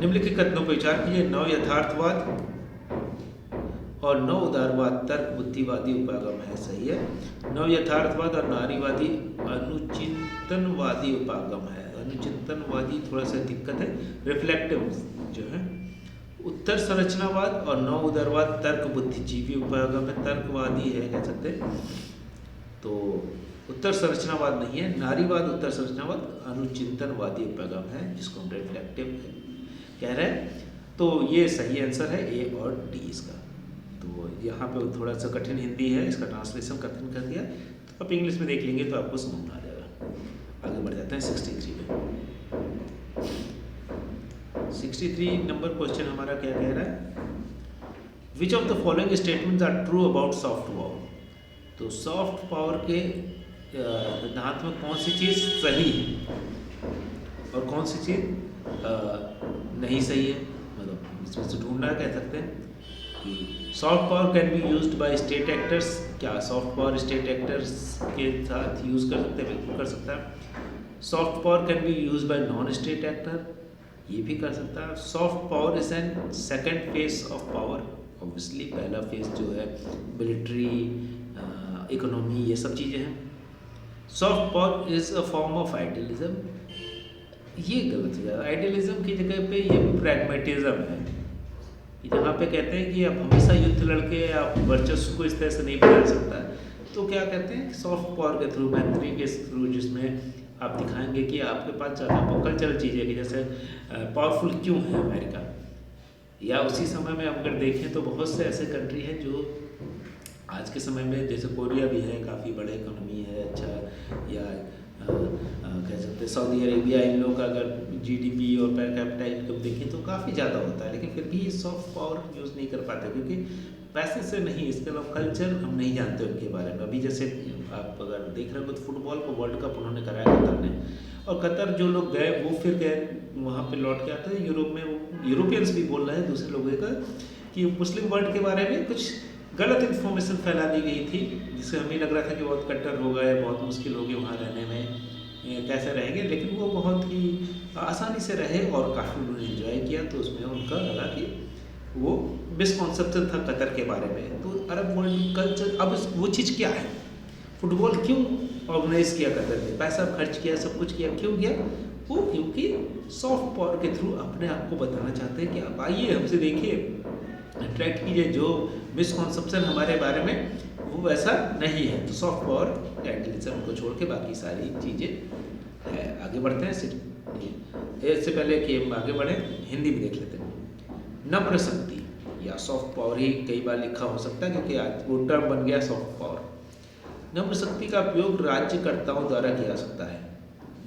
निम्नलिखित कथनों पर विचार कीजिए। नव यथार्थवाद और नव उदारवाद तर्क बुद्धिवादी उपागम है, सही है। नव यथार्थवाद और नारीवादी अनुचिंतनवादी उपागम है। अनुचिंतनवादी थोड़ा सा दिक्कत है, रिफ्लेक्टिव जो है। उत्तर संरचनावाद और नव उदारवाद तर्क बुद्धिजीवी उपागम है, तर्कवादी है कह सकते हैं। तो उत्तर संरचनावाद नहीं है, नारीवाद उत्तर संरचनावाद अनुचिंतनवादी उपागम है, जिसको हम रिफ्लेक्टिव कह रहे हैं। तो ये सही आंसर है ए और डी इसका। तो यहाँ पे थोड़ा सा कठिन हिंदी है, इसका ट्रांसलेशन कठिन कर दिया, तो आप इंग्लिश में देख लेंगे तो आपको समझ में आ जाएगा। आगे बढ़ जाते हैं 63 में। 63 नंबर क्वेश्चन हमारा क्या कह रहा है? Which of the following statements are true about soft power. तो सॉफ्ट पावर के सिद्धांत में कौन सी चीज़ सही है और कौन सी चीज़ नहीं सही है, मतलब इसमें से ढूंढना कह सकते हैं कि soft power can be used by state actors. क्या सॉफ्ट पावर स्टेट एक्टर्स के साथ यूज़ कर सकते हैं? बिल्कुल कर सकता है। Soft power can be use by non state actor, ये भी कर सकता है। Soft power is an second phase of power, obviously पहला फेज जो है मिलिट्री, इकोनॉमी, ये सब चीज़ें हैं। Soft power is a form of idealism, ये गलत हो जाएगा। आइडियलिज्म की जगह पे ये प्रैग्मेटिज्म है, जहाँ पे कहते हैं कि आप हमेशा युद्ध लड़के आप वर्चस्व को इस तरह से नहीं बदल सकता, तो क्या कहते हैं सॉफ्ट पावर के थ्रू, मैत्री के थ्रू, जिसमें आप दिखाएंगे कि आपके पास ज़्यादा कल्चरल चीज़ें कि जैसे पावरफुल क्यों है अमेरिका, या उसी समय में अगर देखें तो बहुत से ऐसे कंट्री हैं जो आज के समय में, जैसे कोरिया भी है, काफ़ी बड़ा इकोनॉमी है, अच्छा, या कह सकते हैं सऊदी अरेबिया, इन लोग का अगर जीडीपी और पर कैपिटा इनकम देखें तो काफ़ी ज़्यादा होता है, लेकिन फिर भी ये सॉफ्ट पावर यूज़ नहीं कर पाते क्योंकि पैसे से नहीं, इसके अलावा कल्चर हम नहीं जानते उनके बारे में। अभी जैसे आप अगर देख रहे हो तो फुटबॉल को वर्ल्ड कप उन्होंने कराया कतर ने, और कतर जो लोग गए वो फिर गए वहाँ पे लौट के आते हैं यूरोप में, वो यूरोपियंस भी बोल रहे हैं दूसरे लोगों का कि मुस्लिम वर्ल्ड के बारे में कुछ गलत इन्फॉर्मेशन फैला दी गई थी, जिससे हमें लग रहा था कि बहुत कट्टर हो गए, बहुत मुश्किल होगी वहाँ रहने में, कैसे रहेंगे, लेकिन वो बहुत ही आसानी से रहे और काफ़ी उन्होंने इन्जॉय किया। तो उसमें उनका लगा कि वो मिसकॉन्सेप्शन था कतर के बारे में। तो अरब वर्ल्ड कल्चर, अब वो चीज़ क्या है, फुटबॉल क्यों ऑर्गेनाइज किया करते थे, पैसा खर्च किया, सब कुछ किया, क्यों किया? वो क्योंकि सॉफ्ट पावर के थ्रू अपने आप को बताना चाहते हैं कि आप आइए हमसे देखिए, अट्रैक्ट कीजिए, जो मिसकॉन्सेप्शन हमारे बारे में वो वैसा नहीं है। तो सॉफ्ट पावर कैपिटलिज्म को छोड़ के बाकी सारी चीज़ें है। आगे बढ़ते हैं। इससे पहले कि हम आगे बढ़ें, हिंदी में देख लेते हैं। नम्र शक्ति या सॉफ्ट पावर ही कई बार लिखा हो सकता है, क्योंकि आज वो टर्म बन गया सॉफ्ट पावर। नम्र शक्ति का उपयोग राज्यकर्ताओं द्वारा किया जा सकता है,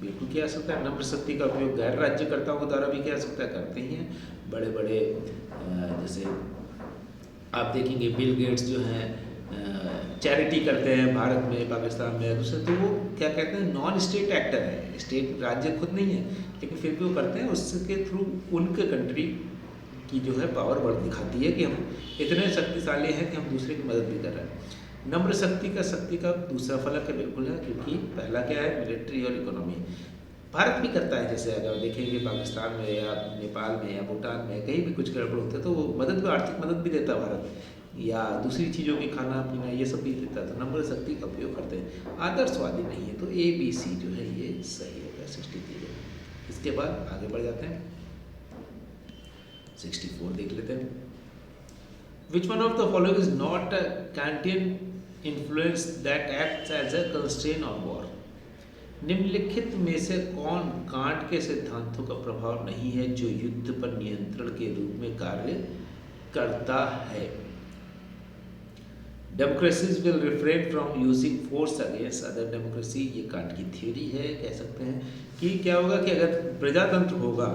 बिल्कुल किया जा सकता है। नम्र शक्ति का उपयोग गैर राज्यकर्ताओं द्वारा भी किया जा सकता है, करते ही हैं। बड़े बड़े जैसे आप देखेंगे बिल गेट्स जो हैं चैरिटी करते हैं भारत में, पाकिस्तान में, दूसरे, तो वो क्या कहते हैं, नॉन स्टेट एक्टर है, स्टेट राज्य खुद नहीं है, लेकिन फिर भी वो करते हैं। उसके थ्रू उनके कंट्री की जो है पावर बढ़ दिखाती है कि हम इतने शक्तिशाली हैं कि हम दूसरे की मदद भी कर रहे हैं। नम्र शक्ति का दूसरा फलक है, बिल्कुल है, क्योंकि पहला क्या है, मिलिट्री और इकोनॉमी। भारत भी करता है, जैसे अगर देखेंगे पाकिस्तान में या नेपाल में या भूटान में कहीं भी कुछ गड़बड़ होता है तो वो मदद भी, आर्थिक मदद भी देता है भारत, या दूसरी चीज़ों की खाना पीना ये सब भी देता है। तो नम्र शक्ति का उपयोग करते हैं। आदर्शवादी नहीं है, तो ABC जो है ये सही होगा, 63 है। इसके बाद आगे बढ़ जाते हैं, 64 देख लेते हैं। Which one of the following is not a Kantian influence that acts as a constraint on war? निम्नलिखित में से कौन कांट के सिद्धांतों का प्रभाव नहीं है जो युद्ध पर नियंत्रण के रूप में कार्य करता है? Democracies will refrain from using force against other democracy, ये कांट की थ्योरी है। कह सकते हैं कि क्या होगा कि अगर प्रजातंत्र होगा,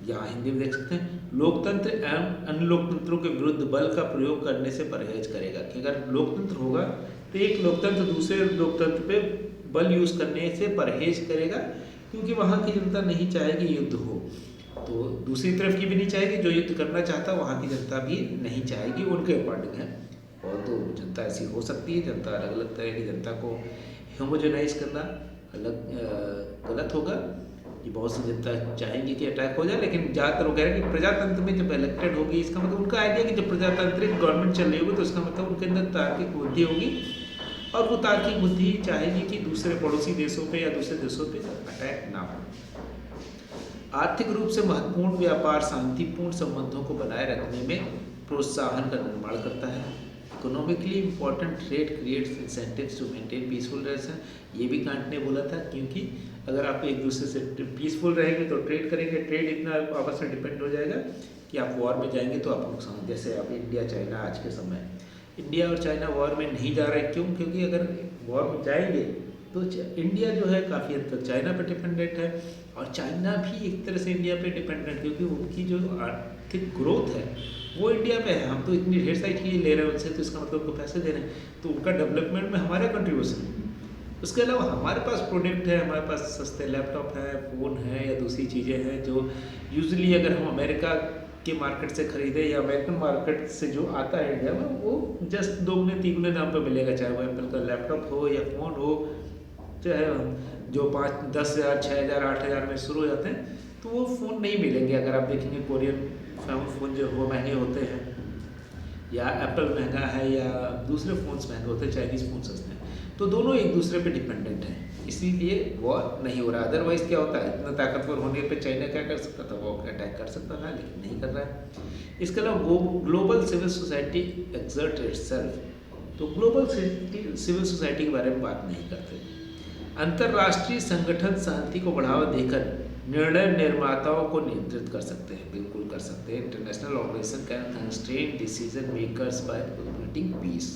यहाँ हिंदी में देख सकते हैं, लोकतंत्र एवं अन्य लोकतंत्रों के विरुद्ध बल का प्रयोग करने से परहेज करेगा। कि अगर लोकतंत्र होगा तो एक लोकतंत्र दूसरे लोकतंत्र पे बल यूज करने से परहेज करेगा, क्योंकि वहाँ की जनता नहीं चाहेगी युद्ध हो, तो दूसरी तरफ की भी नहीं चाहेगी, जो युद्ध करना चाहता वहाँ की जनता भी नहीं चाहेगी, उनके अकॉर्डिंग है। और तो जनता ऐसी हो सकती है, जनता अलग अलग तरह की जनता को होमोजेनाइज करना अलग गलत होगा। कि बहुत सी जनता चाहेंगी कि अटैक हो जाए, लेकिन ज़्यादातर वो कह रहे हैं कि प्रजातंत्र में जब इलेक्टेड होगी, इसका मतलब उनका आइडिया कि जब प्रजातांत्रिक गवर्नमेंट चल रही होगी तो उसका मतलब उनके अंदर तार्किक बुद्धि होगी, और वो तार्किक बुद्धि चाहेगी कि दूसरे पड़ोसी देशों पे या दूसरे देशों पे अटैक ना हो। आर्थिक रूप से महत्वपूर्ण व्यापार शांतिपूर्ण संबंधों को बनाए रखने में प्रोत्साहन का निर्माण करता है। Economically important trade creates incentives to maintain peaceful relation, ये भी कांट ने बोला था, क्योंकि अगर आप एक दूसरे से पीसफुल रहेंगे तो ट्रेड करेंगे, ट्रेड इतना आपस में डिपेंड हो जाएगा कि आप वॉर में जाएंगे तो आपको नुकसान। जैसे आप इंडिया चाइना, आज के समय इंडिया और चाइना वॉर में नहीं जा रहे, क्यों? क्योंकि अगर वॉर में जाएंगे तो इंडिया जो है काफ़ी हद तक चाइना पर डिपेंडेंट है, और चाइना भी एक तरह से इंडिया पे डिपेंडेंट, क्योंकि उनकी जो आर्थिक ग्रोथ है वो इंडिया पे है। हम तो इतनी ढेर सारी चीज़ें ले रहे हैं उनसे, तो इसका मतलब उनको पैसे दे रहे हैं, तो उनका डेवलपमेंट में हमारा कंट्रीब्यूशन है। उसके अलावा हमारे पास प्रोडक्ट है, हमारे पास सस्ते लैपटॉप है, फ़ोन है, या दूसरी चीज़ें हैं जो यूजुअली अगर हम अमेरिका के मार्केट से खरीदें या अमेरिकन मार्केट से जो आता है इंडिया में, वो जस्ट दोगुने तीगुने दाम पे मिलेगा, चाहे वो एप्पल का लैपटॉप हो या फ़ोन हो, चाहे जो 5-10,000 6,000 8,000 में शुरू हो जाते हैं, तो वो फ़ोन नहीं मिलेंगे। अगर आप देखेंगे कोरियन फ़ोन जो वो महंगे होते हैं, या एप्पल महंगा है, या दूसरे फ़ोन्स महंगे होते हैं, चाइनीज़ फ़ोन सस्ते हैं, तो दोनों एक दूसरे पे डिपेंडेंट हैं, इसीलिए वॉर नहीं हो रहा। अदरवाइज़ क्या होता है, इतना ताकतवर होने पे चाइना क्या कर सकता था, वो अटैक कर सकता था, लेकिन नहीं कर रहा है। इसके अलावा global civil society exert itself, तो ग्लोबल सिविल सोसाइटी के बारे में बात नहीं करते। अंतर्राष्ट्रीय संगठन शांति को बढ़ावा देकर निर्णय निर्माताओं को नियंत्रित कर सकते हैं, बिल्कुल कर सकते हैं। International organisation can constrain decision makers by promoting peace,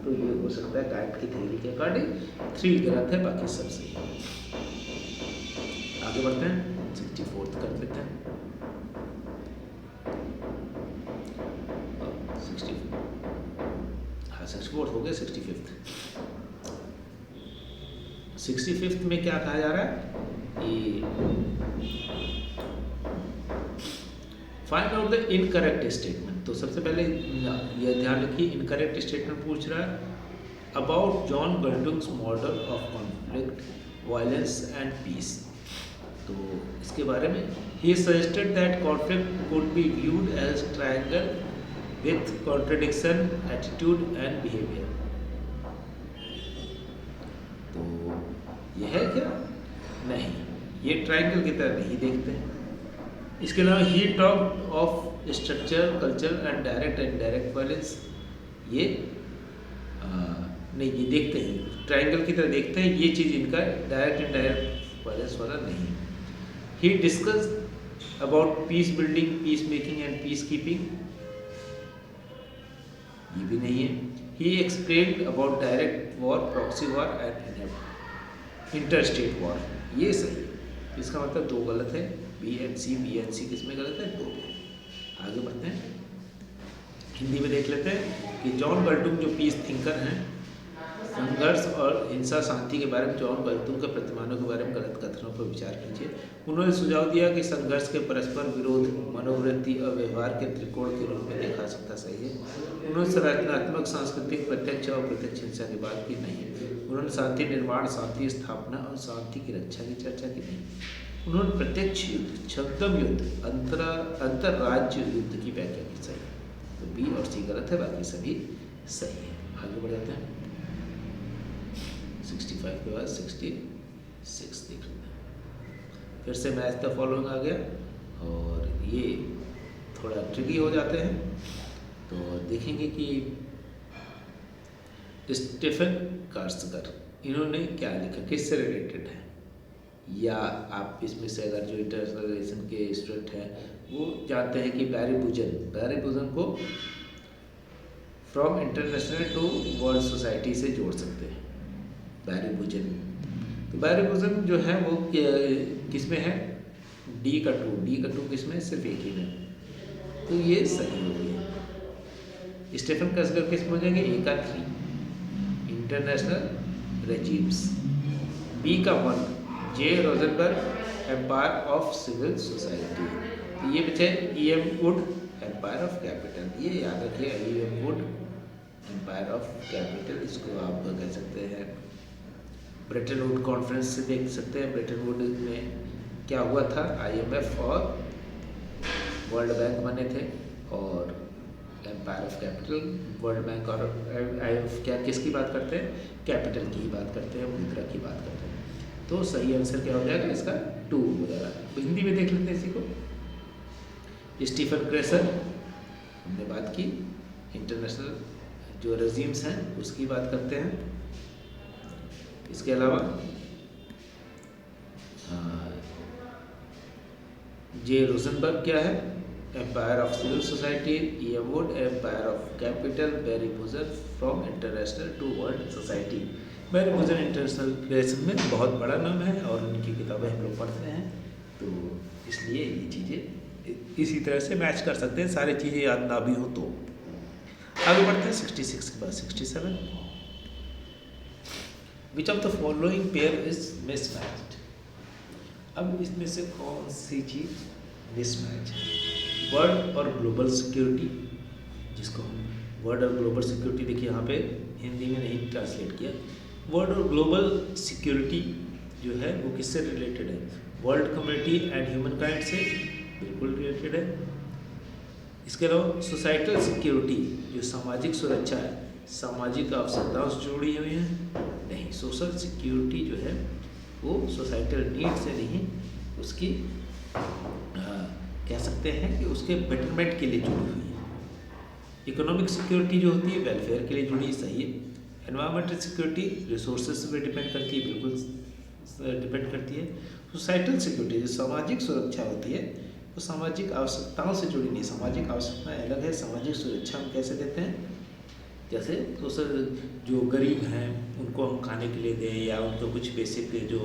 तो ये हो सकता है गाइड की थ्योरी के अकॉर्डिंग। 3 गलत है, बाकी सब सही है। आगे बढ़ते हैं, 64 कर लेते हैं। 64 हो गया, 65th में क्या कहा जा रहा है कि find out the incorrect statement. तो सबसे पहले यह ध्यान रखिए, इनकरेक्ट स्टेटमेंट पूछ रहा है about John Galtung's model of conflict violence and peace. तो इसके बारे में ही suggested that conflict could be viewed as triangle with contradiction attitude and behaviour. तो यह है क्या? नहीं, ये ट्रायंगल की तरह नहीं देखते हैं। इसके अलावा ही talk of structure, culture and direct and indirect violence, ये नहीं, ये देखते हैं ट्रायंगल की तरह देखते हैं, ये चीज़ इनका डायरेक्ट एंड इनडायरेक्ट वायलेंस वाला नहीं। He discuss about peace building, peace making and peace keeping, ये भी नहीं है। He explained about direct war, proxy war and interstate war, ये सही है। इसका मतलब दो गलत है, बी एंड सी किस में गलत है? दो में। आगे बढ़ते हैं, हिंदी में देख लेते हैं कि जॉन गल्टुंग जो पीस थिंकर हैं, संघर्ष और हिंसा शांति के बारे में जॉन गल्टुंग के प्रतिमानों के बारे में गलत कथनों पर विचार कीजिए। उन्होंने सुझाव दिया कि संघर्ष के परस्पर विरोध मनोवृत्ति और व्यवहार के त्रिकोण के रूप में देखा सकता सही है। उन्होंने संरचनात्मक, सांस्कृतिक, प्रत्यक्ष और प्रत्यक्ष हिंसा की बात की नहीं। उन्होंने शांति निर्माण, शांति स्थापना और शांति की रक्षा की चर्चा की नहीं। उन्होंने प्रत्यक्ष युद्ध, छद्म युद्ध, अंतर्राज्य युद्ध की व्याख्या की सही। तो बी और सी गलत है, बाकी सभी सही है। आगे बढ़ जाते हैं, 65 के बाद 66 देख लेते हैं। फिर से मैच द फॉलोइंग आ गया और ये थोड़ा ट्रिकी हो जाते हैं। तो देखेंगे कि स्टीफन कार्सगर इन्होंने क्या लिखा, किससे रिलेटेड है, या आप इसमें से अगर जो इंटरनेशनल रिलेशन के स्टूडेंट हैं वो जानते हैं कि बैरी बुजन को from international to world society से जोड़ सकते हैं। बैरी बुजन, तो बैरी बुजन जो है वो किस में है? डी का टू किस में? सिर्फ एक ही में। तो ये सही हो गया। स्टीफन कार्सगर किस में हो जाएंगे? ए का 3 इंटरनेशनल रेजिम्स, बी का 1 J Rosenberg empire of civil society. तो ये बचे E.M. Wood empire of capital, ये याद रखिए। E.M. Wood empire of capital, इसको आप कह सकते हैं ब्रेटन वुड कॉन्फ्रेंस से देख सकते हैं। ब्रेटन वुड में क्या हुआ था? IMF और वर्ल्ड बैंक बने थे, और empire of capital, world bank और IMF क्या किसकी बात करते हैं? कैपिटल की बात करते हैं, मुद्रा की बात करते हैं। तो सही आंसर क्या हो जाएगा इसका? 2 हो जाएगा। तो हिंदी में देख लेते हैं इसी को। स्टीफन क्रेसर हमने बात की, इंटरनेशनल जो रेजिम्स हैं उसकी बात करते हैं। इसके अलावा जे रोजनबर्ग क्या है? Empire of civil society. E.M. Wood empire of capital. Barry Buzan from international to world society. Barry Buzan international relation में बहुत बड़ा नाम है और उनकी किताबें हम लोग पढ़ते हैं, तो इसलिए ये चीज़ें इसी तरह से मैच कर सकते हैं, सारी चीज़ें याद ना भी हो तो। आगे बढ़ते हैं 66 के बाद 67। विच of the following pair is mismatched? अब इसमें से कौन सी चीज़ मिसमैच है? वर्ल्ड और ग्लोबल सिक्योरिटी, जिसको हम वर्ल्ड और ग्लोबल सिक्योरिटी, देखिए यहाँ पे हिंदी में नहीं ट्रांसलेट किया। वर्ल्ड और ग्लोबल सिक्योरिटी जो है वो किससे रिलेटेड है? World community and human kind से बिल्कुल रिलेटेड है। इसके अलावा सोसाइटल सिक्योरिटी जो सामाजिक सुरक्षा है, सामाजिक आवश्यकताओं से जुड़ी हुई है? नहीं, सोशल सिक्योरिटी जो है वो सोसाइटल नीड से नहीं, उसकी कह सकते हैं कि उसके बेटरमेंट के लिए जुड़ी हुई है। इकोनॉमिक सिक्योरिटी जो होती है वेलफेयर के लिए जुड़ी, सही है। एनवायरमेंटल सिक्योरिटी रिसोर्सेज पे डिपेंड करती है, बिल्कुल डिपेंड करती है। सोसाइटल सिक्योरिटी जो सामाजिक सुरक्षा होती है वो सामाजिक आवश्यकताओं से जुड़ी नहीं, सामाजिक आवश्यकताएं अलग है, सामाजिक सुरक्षा हम कैसे देते हैं? जैसे सोशल जो गरीब हैं उनको हम खाने के लिए दें, या उनको कुछ बेसिक जो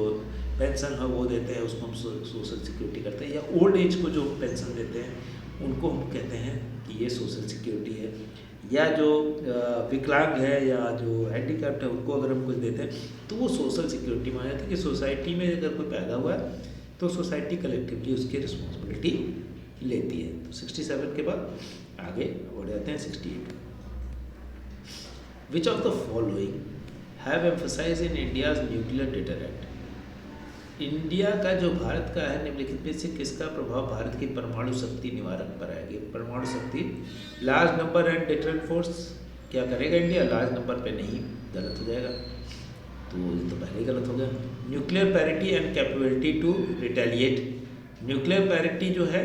पेंशन है वो देते हैं, उसको हम सोशल सिक्योरिटी करते हैं। या ओल्ड एज को जो पेंशन देते हैं उनको हम कहते हैं कि ये सोशल सिक्योरिटी है। या जो विकलांग है या जो हैंडीकैप्ड है उनको अगर हम कुछ देते हैं तो वो सोशल सिक्योरिटी माना जाता है कि सोसाइटी में अगर कोई पैदा हुआ है तो सोसाइटी कलेक्टिवली उसकी रिस्पॉन्सिबिलिटी लेती है। तो 67 के बाद आगे बढ़ जाते हैं 68। Which of the following have emphasise in India's nuclear deterrent? India का जो भारत का है निम्नलिखित में से किसका प्रभाव भारत की परमाणु शक्ति निवारक पर आएगी? परमाणु शक्ति, large number and deterrent force क्या करेगा इंडिया? लार्ज नंबर पे नहीं, गलत हो जाएगा। तो ये तो पहले ही गलत हो गया। Nuclear parity and capability to retaliate, nuclear parity जो है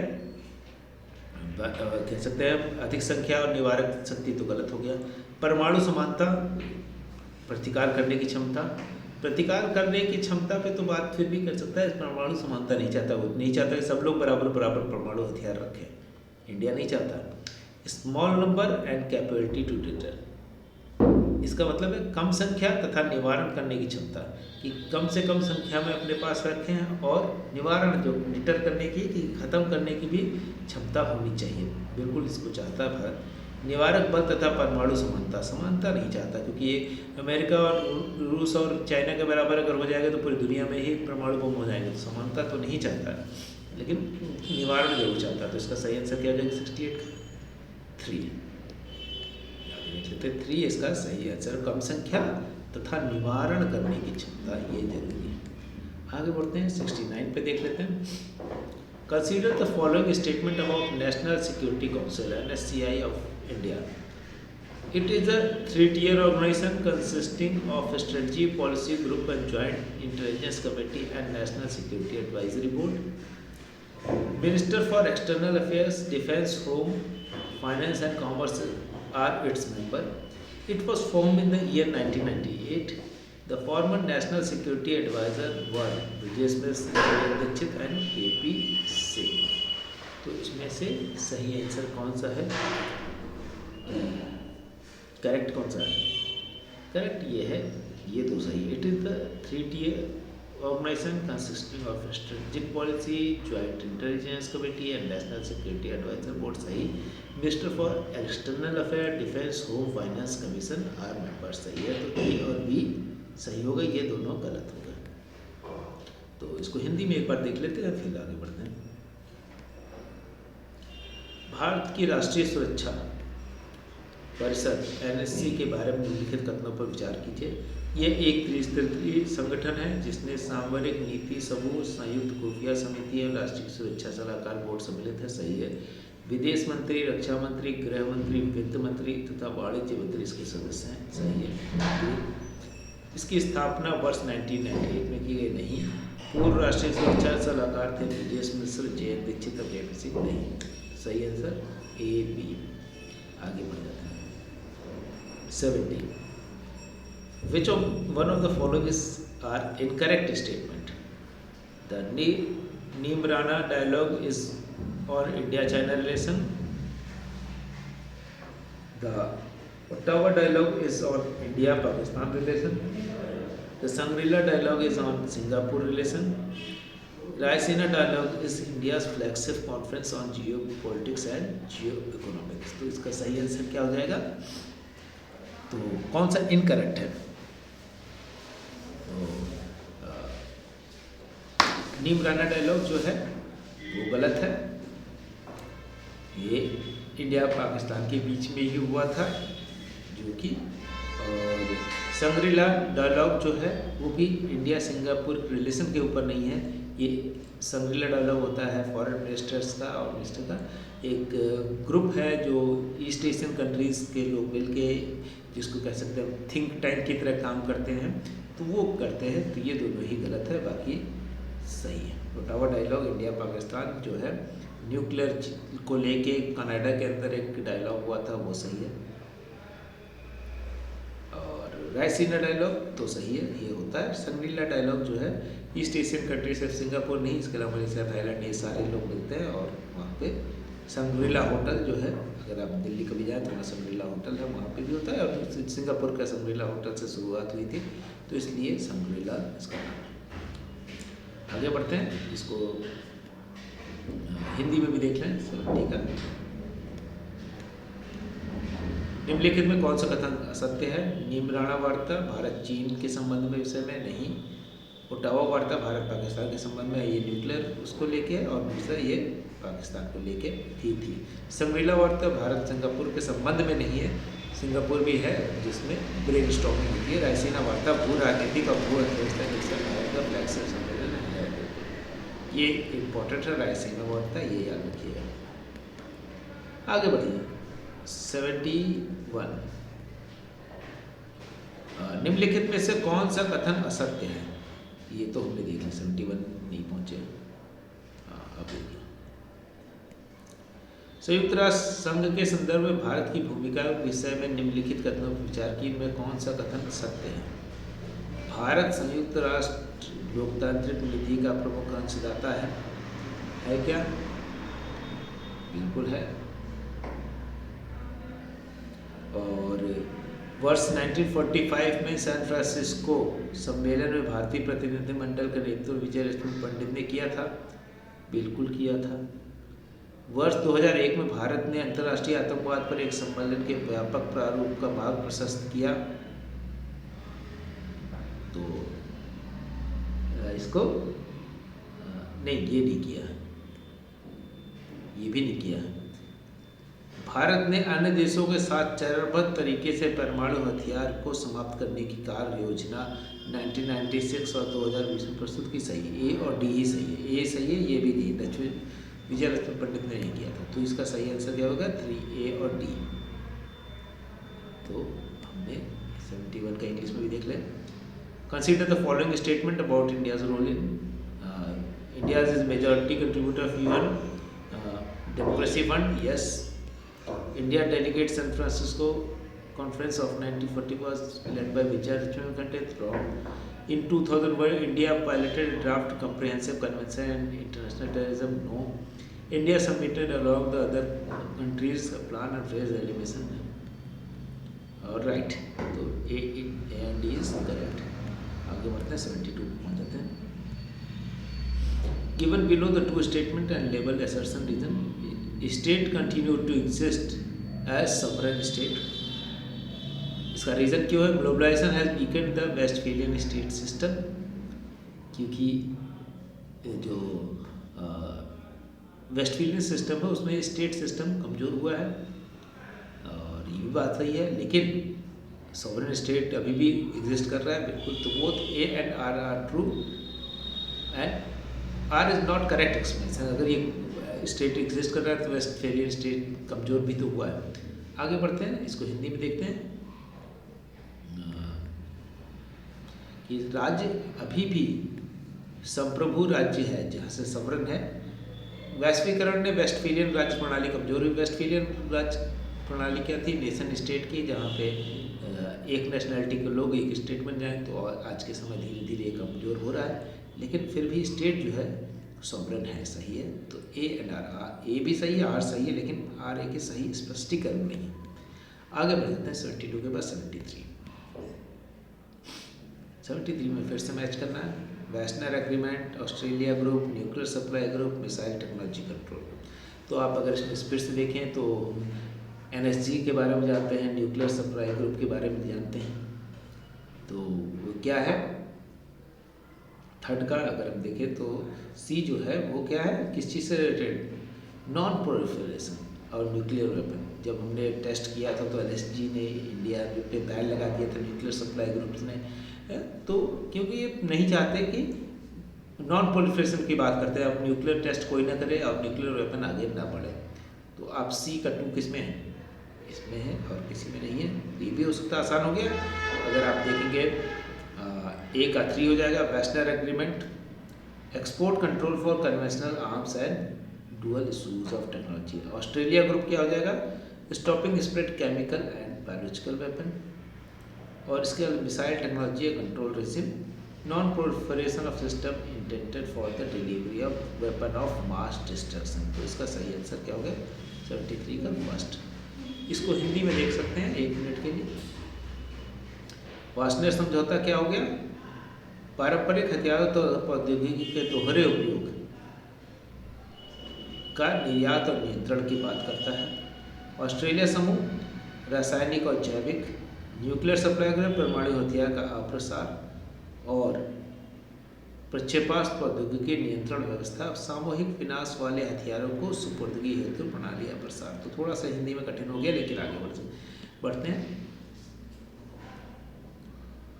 कह सकते हैं अधिक संख्या और निवारक शक्ति, तो गलत हो गया। परमाणु समानता, प्रतिकार करने की क्षमता, प्रतिकार करने की क्षमता पे तो बात फिर भी कर सकता है, परमाणु समानता नहीं चाहता, वो नहीं चाहता कि सब लोग बराबर बराबर परमाणु हथियार रखें, इंडिया नहीं चाहता। Small number and capability to deter, इसका मतलब है कम संख्या तथा निवारण करने की क्षमता, कि कम से कम संख्या में अपने पास रखें, और निवारण जो डिटर करने की, कि खत्म करने की भी क्षमता होनी चाहिए, बिल्कुल इसको चाहता है भारत। निवारक बल तथा परमाणु समानता, समानता नहीं चाहता, क्योंकि ये अमेरिका और रूस और चाइना के बराबर अगर हो जाएगा तो पूरी दुनिया में ही परमाणु बम हो जाएंगे, तो समानता तो नहीं चाहता, लेकिन निवारण जरूर चाहता। तो इसका सही आंसर क्या हो जाएगा 68 का 3, 3 इसका सही आंसर। कम संख्या तथा निवारण करने की क्षमता, ये जरूरी है। आगे बढ़ते हैं 69 पे देख लेते हैं। Consider the following statement about national security council NSCI of India. It is a three-tier organization consisting of a strategy, policy group, and joint intelligence committee and national security advisory board. Minister for External Affairs, Defence, Home, Finance, and Commerce are its members. It was formed in the year 1998. The former national security advisor were Brijesh Mishra, Dixit, and KP Singh. तो इसमें से सही आंसर कौन सा है? करेक्ट कौन सा है? करेक्ट ये है, ये तो सही है। It is the 3-tier organization consisting of strategic policy, joint intelligence committee and national security advisor board, सही। Minister for external affair, defence, home, finance commission are members, सही है। तो ए और बी सही होगा, ये दोनों गलत हो गए। तो इसको हिंदी में एक बार देख लेते हैं, फिर आगे बढ़ते हैं। भारत की राष्ट्रीय सुरक्षा परिषद NSC के बारे में निम्नलिखित कथनों पर विचार कीजिए। यह एक त्रिस्तरीय संगठन है जिसने सामरिक नीति समूह, संयुक्त खुफिया समिति एवं राष्ट्रीय सुरक्षा सलाहकार बोर्ड सम्मिलित है, सही है। विदेश मंत्री, रक्षा मंत्री, गृह मंत्री, वित्त मंत्री तथा वाणिज्य मंत्री इसके सदस्य हैं, सही है। इसकी स्थापना वर्ष 1998 में की गई, नहीं। पूर्व राष्ट्रीय सुरक्षा सलाहकार थे ब्रिजेश मिश्र, JN दीक्षित और KP सिंह, नहीं। सही आंसर A, B। आगे बढ़ जाते हैं 70। Which of one of the following are incorrect statement? The Neem-Rana dialogue is on India-China relation. The Ottawa dialogue is on India-Pakistan relation. The Shangri-La dialogue is on Singapore relation. Raisina dialogue is India's flagship conference on geopolitics and geoeconomics. तो इसका सही आंसर क्या हो जाएगा? तो कौन सा इनकरेक्ट है? तो नीम-राना डायलॉग जो है वो गलत है, ये इंडिया पाकिस्तान के बीच में ही हुआ था जो कि, और शंग्रीला डायलॉग जो है वो भी इंडिया सिंगापुर रिलेशन के ऊपर नहीं है। ये शंग्रीला डायलॉग होता है फॉरेन मिनिस्टर्स का और मिनिस्टर का एक ग्रुप है जो ईस्ट एशियन कंट्रीज़ के लोग मिल के, जिसको कह सकते हैं थिंक टैंक की तरह काम करते हैं, तो वो करते हैं। तो ये दोनों ही गलत है, बाकी सही है। ओटावा डायलॉग इंडिया पाकिस्तान जो है न्यूक्लियर को लेके कनाडा के अंदर एक डायलॉग हुआ था, वो सही है। और रायसीना डायलॉग तो सही है, ये होता है। शंग्रीला डायलॉग जो है ईस्ट एशियन कंट्री से, सिंगापुर नहीं, इसके अलावा मलेशिया, थाईलैंड, ये सारे लोग मिलते हैं और वहाँ पे शंग्रीला होटल जो है, अगर आप दिल्ली कभी जाए तो वहाँ शंग्रीला होटल है, वहाँ पे भी होता है। और सिंगापुर का शंग्रीला होटल से शुरुआत हुई थी, तो इसलिए शंग्रीला इसका नाम है। आगे बढ़ते हैं, इसको हिंदी में भी देख लें। 70 का निम्नलिखित में कौन सा कथन असत्य है? नीम-राना वार्ता भारत चीन के संबंध में विषय में, नहीं। ओटावा वार्ता भारत पाकिस्तान के संबंध में, ये न्यूक्लियर उसको लेके, और दूसरा ये पाकिस्तान को लेके ही थी। शंग्रीला वार्ता भारत सिंगापुर के संबंध में नहीं है, सिंगापुर भी है जिसमें ब्रेन स्टॉर्मिंग होती है। रायसीना वार्ता भू राजनीतिक और भू अर्थव्यवस्था का फ्लैगशिप सम्मेलन है, ये इम्पोर्टेंट है। रायसीना वार्ता ये याद रखिएगा। आगे बढ़िए 71। निम्नलिखित में से कौन सा कथन असत्य है? ये तो हमने देखा, 71 नहीं पहुंचे। अब देखिए, संयुक्त राष्ट्र संघ के संदर्भ में भारत की भूमिका विषय में निम्नलिखित कथनों पर विचार की, इनमें कौन सा कथन सत्य है? भारत संयुक्त राष्ट्र लोकतांत्रिक नीति का प्रमुख अंशदाता है क्या? बिल्कुल है। और वर्ष 1945 में सैन फ्रांसिस्को सम्मेलन में भारतीय प्रतिनिधिमंडल का नेतृत्व विजय लक्ष्मी पंडित ने किया था। बिल्कुल किया था। वर्ष 2001 में भारत ने अंतर्राष्ट्रीय आतंकवाद पर एक सम्मेलन के व्यापक प्रारूप का मार्ग प्रशस्त किया। तो इसको नहीं, ये नहीं किया, ये भी नहीं किया। भारत ने अन्य देशों के साथ चरणबद्ध तरीके से परमाणु हथियार को समाप्त करने की कार्य योजना 1996 और 2020 में प्रस्तुत की। सही है, ए और डी ही सही है। ए सही है, ये भी डी, लक्ष्मी विजय लक्ष्मी पंडित ने नहीं किया था। तो इसका सही आंसर क्या होगा? 3A और D। तो हमने 71 का इंग्लिश में भी देख लें। Consider the following statement about India's role in India's is majority contributor of UN democracy fund. Yes. India delegate San Francisco conference of 1940 was led by Vijay Lakshmi Pandit. Wrong. In 2001, India piloted a draft comprehensive convention on international terrorism. No. India submitted along the other countries a plan and phrase elimination. All right. तो A and D is correct. आगे बढ़ते हैं, 72 पहुँच जाते हैं। Given below the two statement and label assertion reason, state continued to exist as sovereign state. इसका रीज़न क्यों है? Globalisation has weakened the Westphalian state system, क्योंकि जो वेस्टफेलियन सिस्टम है उसमें स्टेट सिस्टम कमज़ोर हुआ है। और ये भी बात सही है, लेकिन सॉवरेन स्टेट अभी भी एग्जिस्ट कर रहा है। बिल्कुल। तो both A and R are true and R is not correct explanation. अगर ये स्टेट एग्जिस्ट कर रहा है तो वेस्टफेलियन स्टेट कमज़ोर भी तो हुआ है। आगे बढ़ते हैं, इसको हिंदी में देखते हैं कि राज्य अभी भी संप्रभु राज्य है जहाँ से सवरन है। वैश्वीकरण ने वेस्टफेलियन राज्य प्रणाली कमजोर हुई। वेस्टफेलियन राज्य प्रणाली क्या थी? नेशन स्टेट की, जहाँ पे एक नेशनलिटी के लोग एक स्टेट बन जाएं। तो आज के समय धीरे धीरे कमजोर हो रहा है, लेकिन फिर भी स्टेट जो है सॉवरन है। सही है। तो ए एंड आर, ए भी सही है, आर सही है, लेकिन आर ए के सही स्पष्टीकरण नहीं। आगे बढ़ जाते हैं 72 के बाद 73 में फिर से मैच करना है। Western agreement, Australia group, nuclear supply group, missile technology control. तो आप अगर इसमें स्पीड से देखें तो एनएसजी के बारे में जानते हैं, न्यूक्लियर सप्लाई ग्रुप के बारे में जानते हैं। तो वो क्या है? थर्ड का अगर हम देखें तो सी जो है वो क्या है, किस चीज़ से रिलेटेड? नॉन प्रोलिफरेशन और न्यूक्लियर वेपन। जब हमने टेस्ट किया था तो एनएसजी ने इंडिया पे बैन लगा दिया था न्यूक्लियर सप्लाई ग्रुप्स ने। तो क्योंकि ये नहीं चाहते कि नॉन प्रोलिफरेशन की बात करते हैं, अब न्यूक्लियर टेस्ट कोई ना करे और न्यूक्लियर वेपन आगे ना बढ़े। तो आप सी का 2 किस में है? इसमें है और किसी में नहीं है। ये भी हो सकता है, आसान हो गया। अगर आप देखेंगे ए का 3 हो जाएगा। Western agreement, export control for conventional arms and dual use of technology. Australia group क्या हो जाएगा? Stopping spread chemical and biological weapon. और इसके बाद missile technology control regime, non proliferation of system intended for the delivery of weapon of mass destruction. तो इसका सही आंसर क्या हो गया? 73 का फर्स्ट। इसको हिंदी में देख सकते हैं 1 मिनट के लिए। वार्षणेय समझौता क्या हो गया? पारंपरिक हथियारों तो प्रौद्योगिकी के दोहरे उपयोग का निर्यात और नियंत्रण की बात करता है। ऑस्ट्रेलिया समूह, रासायनिक और जैविक, न्यूक्लियर सप्लाई ग्रुप, परमाणु हथियार का अप्रसार और प्रक्षेपास्त्र प्रौद्योगिकी नियंत्रण व्यवस्था, सामूहिक विनाश वाले हथियारों को सुपुर्दगी हेतु प्रणाली या प्रसार। तो थोड़ा सा हिंदी में कठिन हो गया, लेकिन आगे बढ़ते हैं।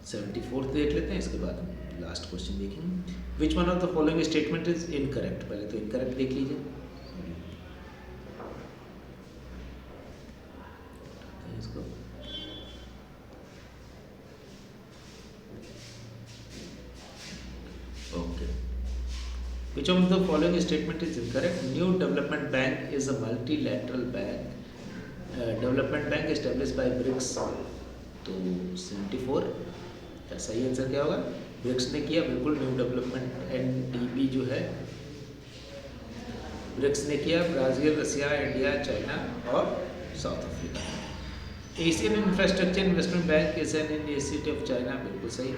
74 देख लेते हैं, इसके बाद हम लास्ट क्वेश्चन देखेंगे। Which one of the following statement is incorrect? पहले तो इनकरेक्ट देख लीजिए। इसको which of the following statement is incorrect? New development bank is a multilateral bank, development bank establish by BRICS. तो 74 का सही आंसर क्या होगा? ब्रिक्स ने किया, बिल्कुल। न्यू डेवलपमेंट NDB जो है ब्रिक्स ने किया, ब्राज़ील, रसिया, इंडिया, चाइना और south Africa. Asian infrastructure investment bank is an initiative of China, बिल्कुल सही।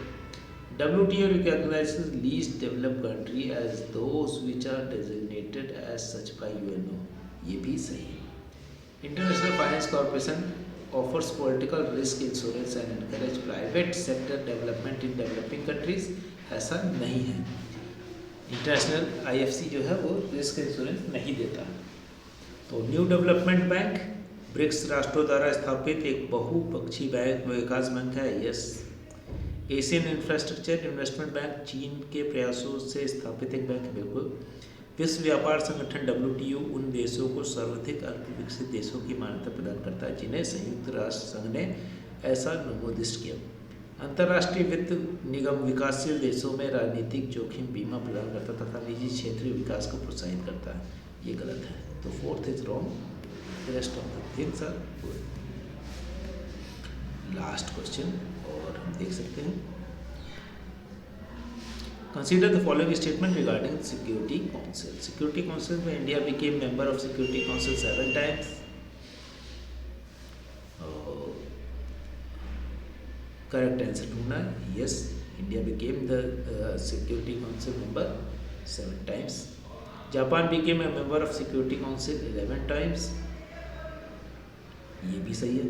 WTO recognizes least developed country as those which are designated as such by UNO, ये भी सही है। International Finance Corporation offers political risk insurance and encourage private sector development in developing countries, ऐसा नहीं है। इंटरनेशनल IFC जो है वो रिस्क इंश्योरेंस नहीं देता। तो न्यू डेवलपमेंट बैंक ब्रिक्स राष्ट्रों द्वारा स्थापित एक बहुपक्षीय बैंक विकास बैंक है, yes. Asian infrastructure investment bank चीन के प्रयासों से स्थापित एक बैंक है, बिल्कुल। विश्व व्यापार संगठन WTO उन देशों को सर्वाधिक अल्पविकसित देशों की मान्यता प्रदान करता है जिन्हें संयुक्त राष्ट्र संघ ने ऐसा निर्दिष्ट किया। अंतर्राष्ट्रीय वित्त निगम विकासशील देशों में राजनीतिक जोखिम बीमा प्रदान करता तथा निजी क्षेत्रीय विकास को प्रोत्साहित करता है, ये गलत है। तो 4th is wrong, rest of the things are good. Last question और हम देख सकते हैं, consider the following statement regarding security council. Security council में India became member of security council 7 times। Correct answer ढूंढना, yes, India became the security council member 7 times। Japan became a member of security council 11 times, ये भी सही है।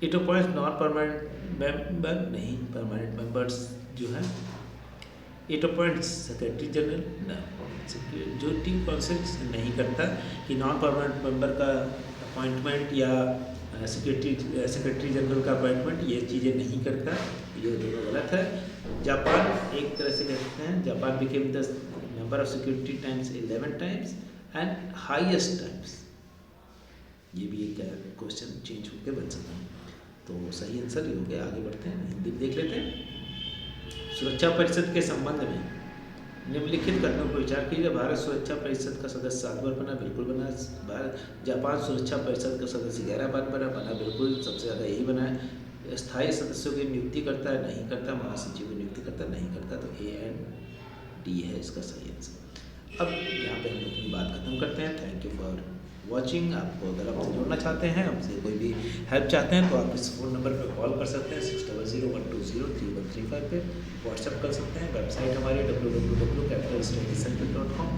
It appoints non permanent member, नहीं, परमानेंट मेंबर्स जो है। It appoints secretary general, security council नहीं करता कि नॉन परमानेंट मेंबर का अपॉइंटमेंट या सेक्रेटरी जनरल का अपॉइंटमेंट, ये चीज़ें नहीं करता, ये दोनों गलत है। जापान एक तरह से कहते हैं, Japan became the member of security times 11 times and highest times, ये भी एक क्वेश्चन चेंज होकर बन सकता है। तो सही आंसर ये हो गया। आगे बढ़ते हैं, हिंदी देख लेते हैं। सुरक्षा परिषद के संबंध में निम्नलिखित कथनों पर विचार कीजिए। भारत सुरक्षा परिषद का सदस्य 7 बार बना, बिल्कुल बना। जापान सुरक्षा परिषद का सदस्य 11 बार बना, बिल्कुल, सबसे ज़्यादा यही बना है। स्थायी सदस्यों की नियुक्ति करता है, नहीं करता। महासचिव की नियुक्ति करता है, नहीं करता। तो A and D है इसका सही आंसर। अब यहाँ पे हम अपनी बात खत्म करते हैं। Thank you for watching. आपको अगर आप जुड़ना चाहते हैं, हमसे कोई भी हेल्प चाहते हैं, तो आप इस फ़ोन नंबर पर कॉल कर सकते हैं 6001203135 पे, व्हाट्सएप कर सकते हैं। वेबसाइट हमारी www.capitalstudycircle.com,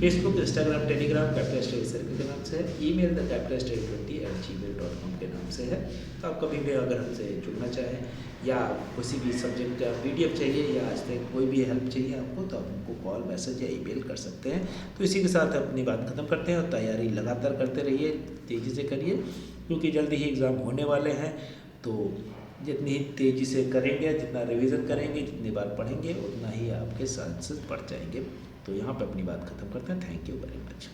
Facebook, Instagram, Telegram capital study circle के नाम से है। ईमेल thecapitalstudy20@gmail.com के नाम से है। तो आप कभी भी अगर हमसे जुड़ना चाहें या किसी भी सब्जेक्ट का PDF चाहिए या आज तक कोई भी हेल्प चाहिए आपको, तो आप हमको कॉल, मैसेज या ईमेल कर सकते हैं। तो इसी के साथ अपनी बात खत्म करते हैं और तैयारी लगातार करते रहिए, तेज़ी से करिए, क्योंकि जल्दी ही एग्ज़ाम होने वाले हैं। तो जितनी तेज़ी से करेंगे, जितना रिवीजन करेंगे, जितनी बार पढ़ेंगे, उतना ही आपके चांसेस बढ़ जाएंगे। तो यहाँ पे अपनी बात खत्म करते हैं। Thank you very much.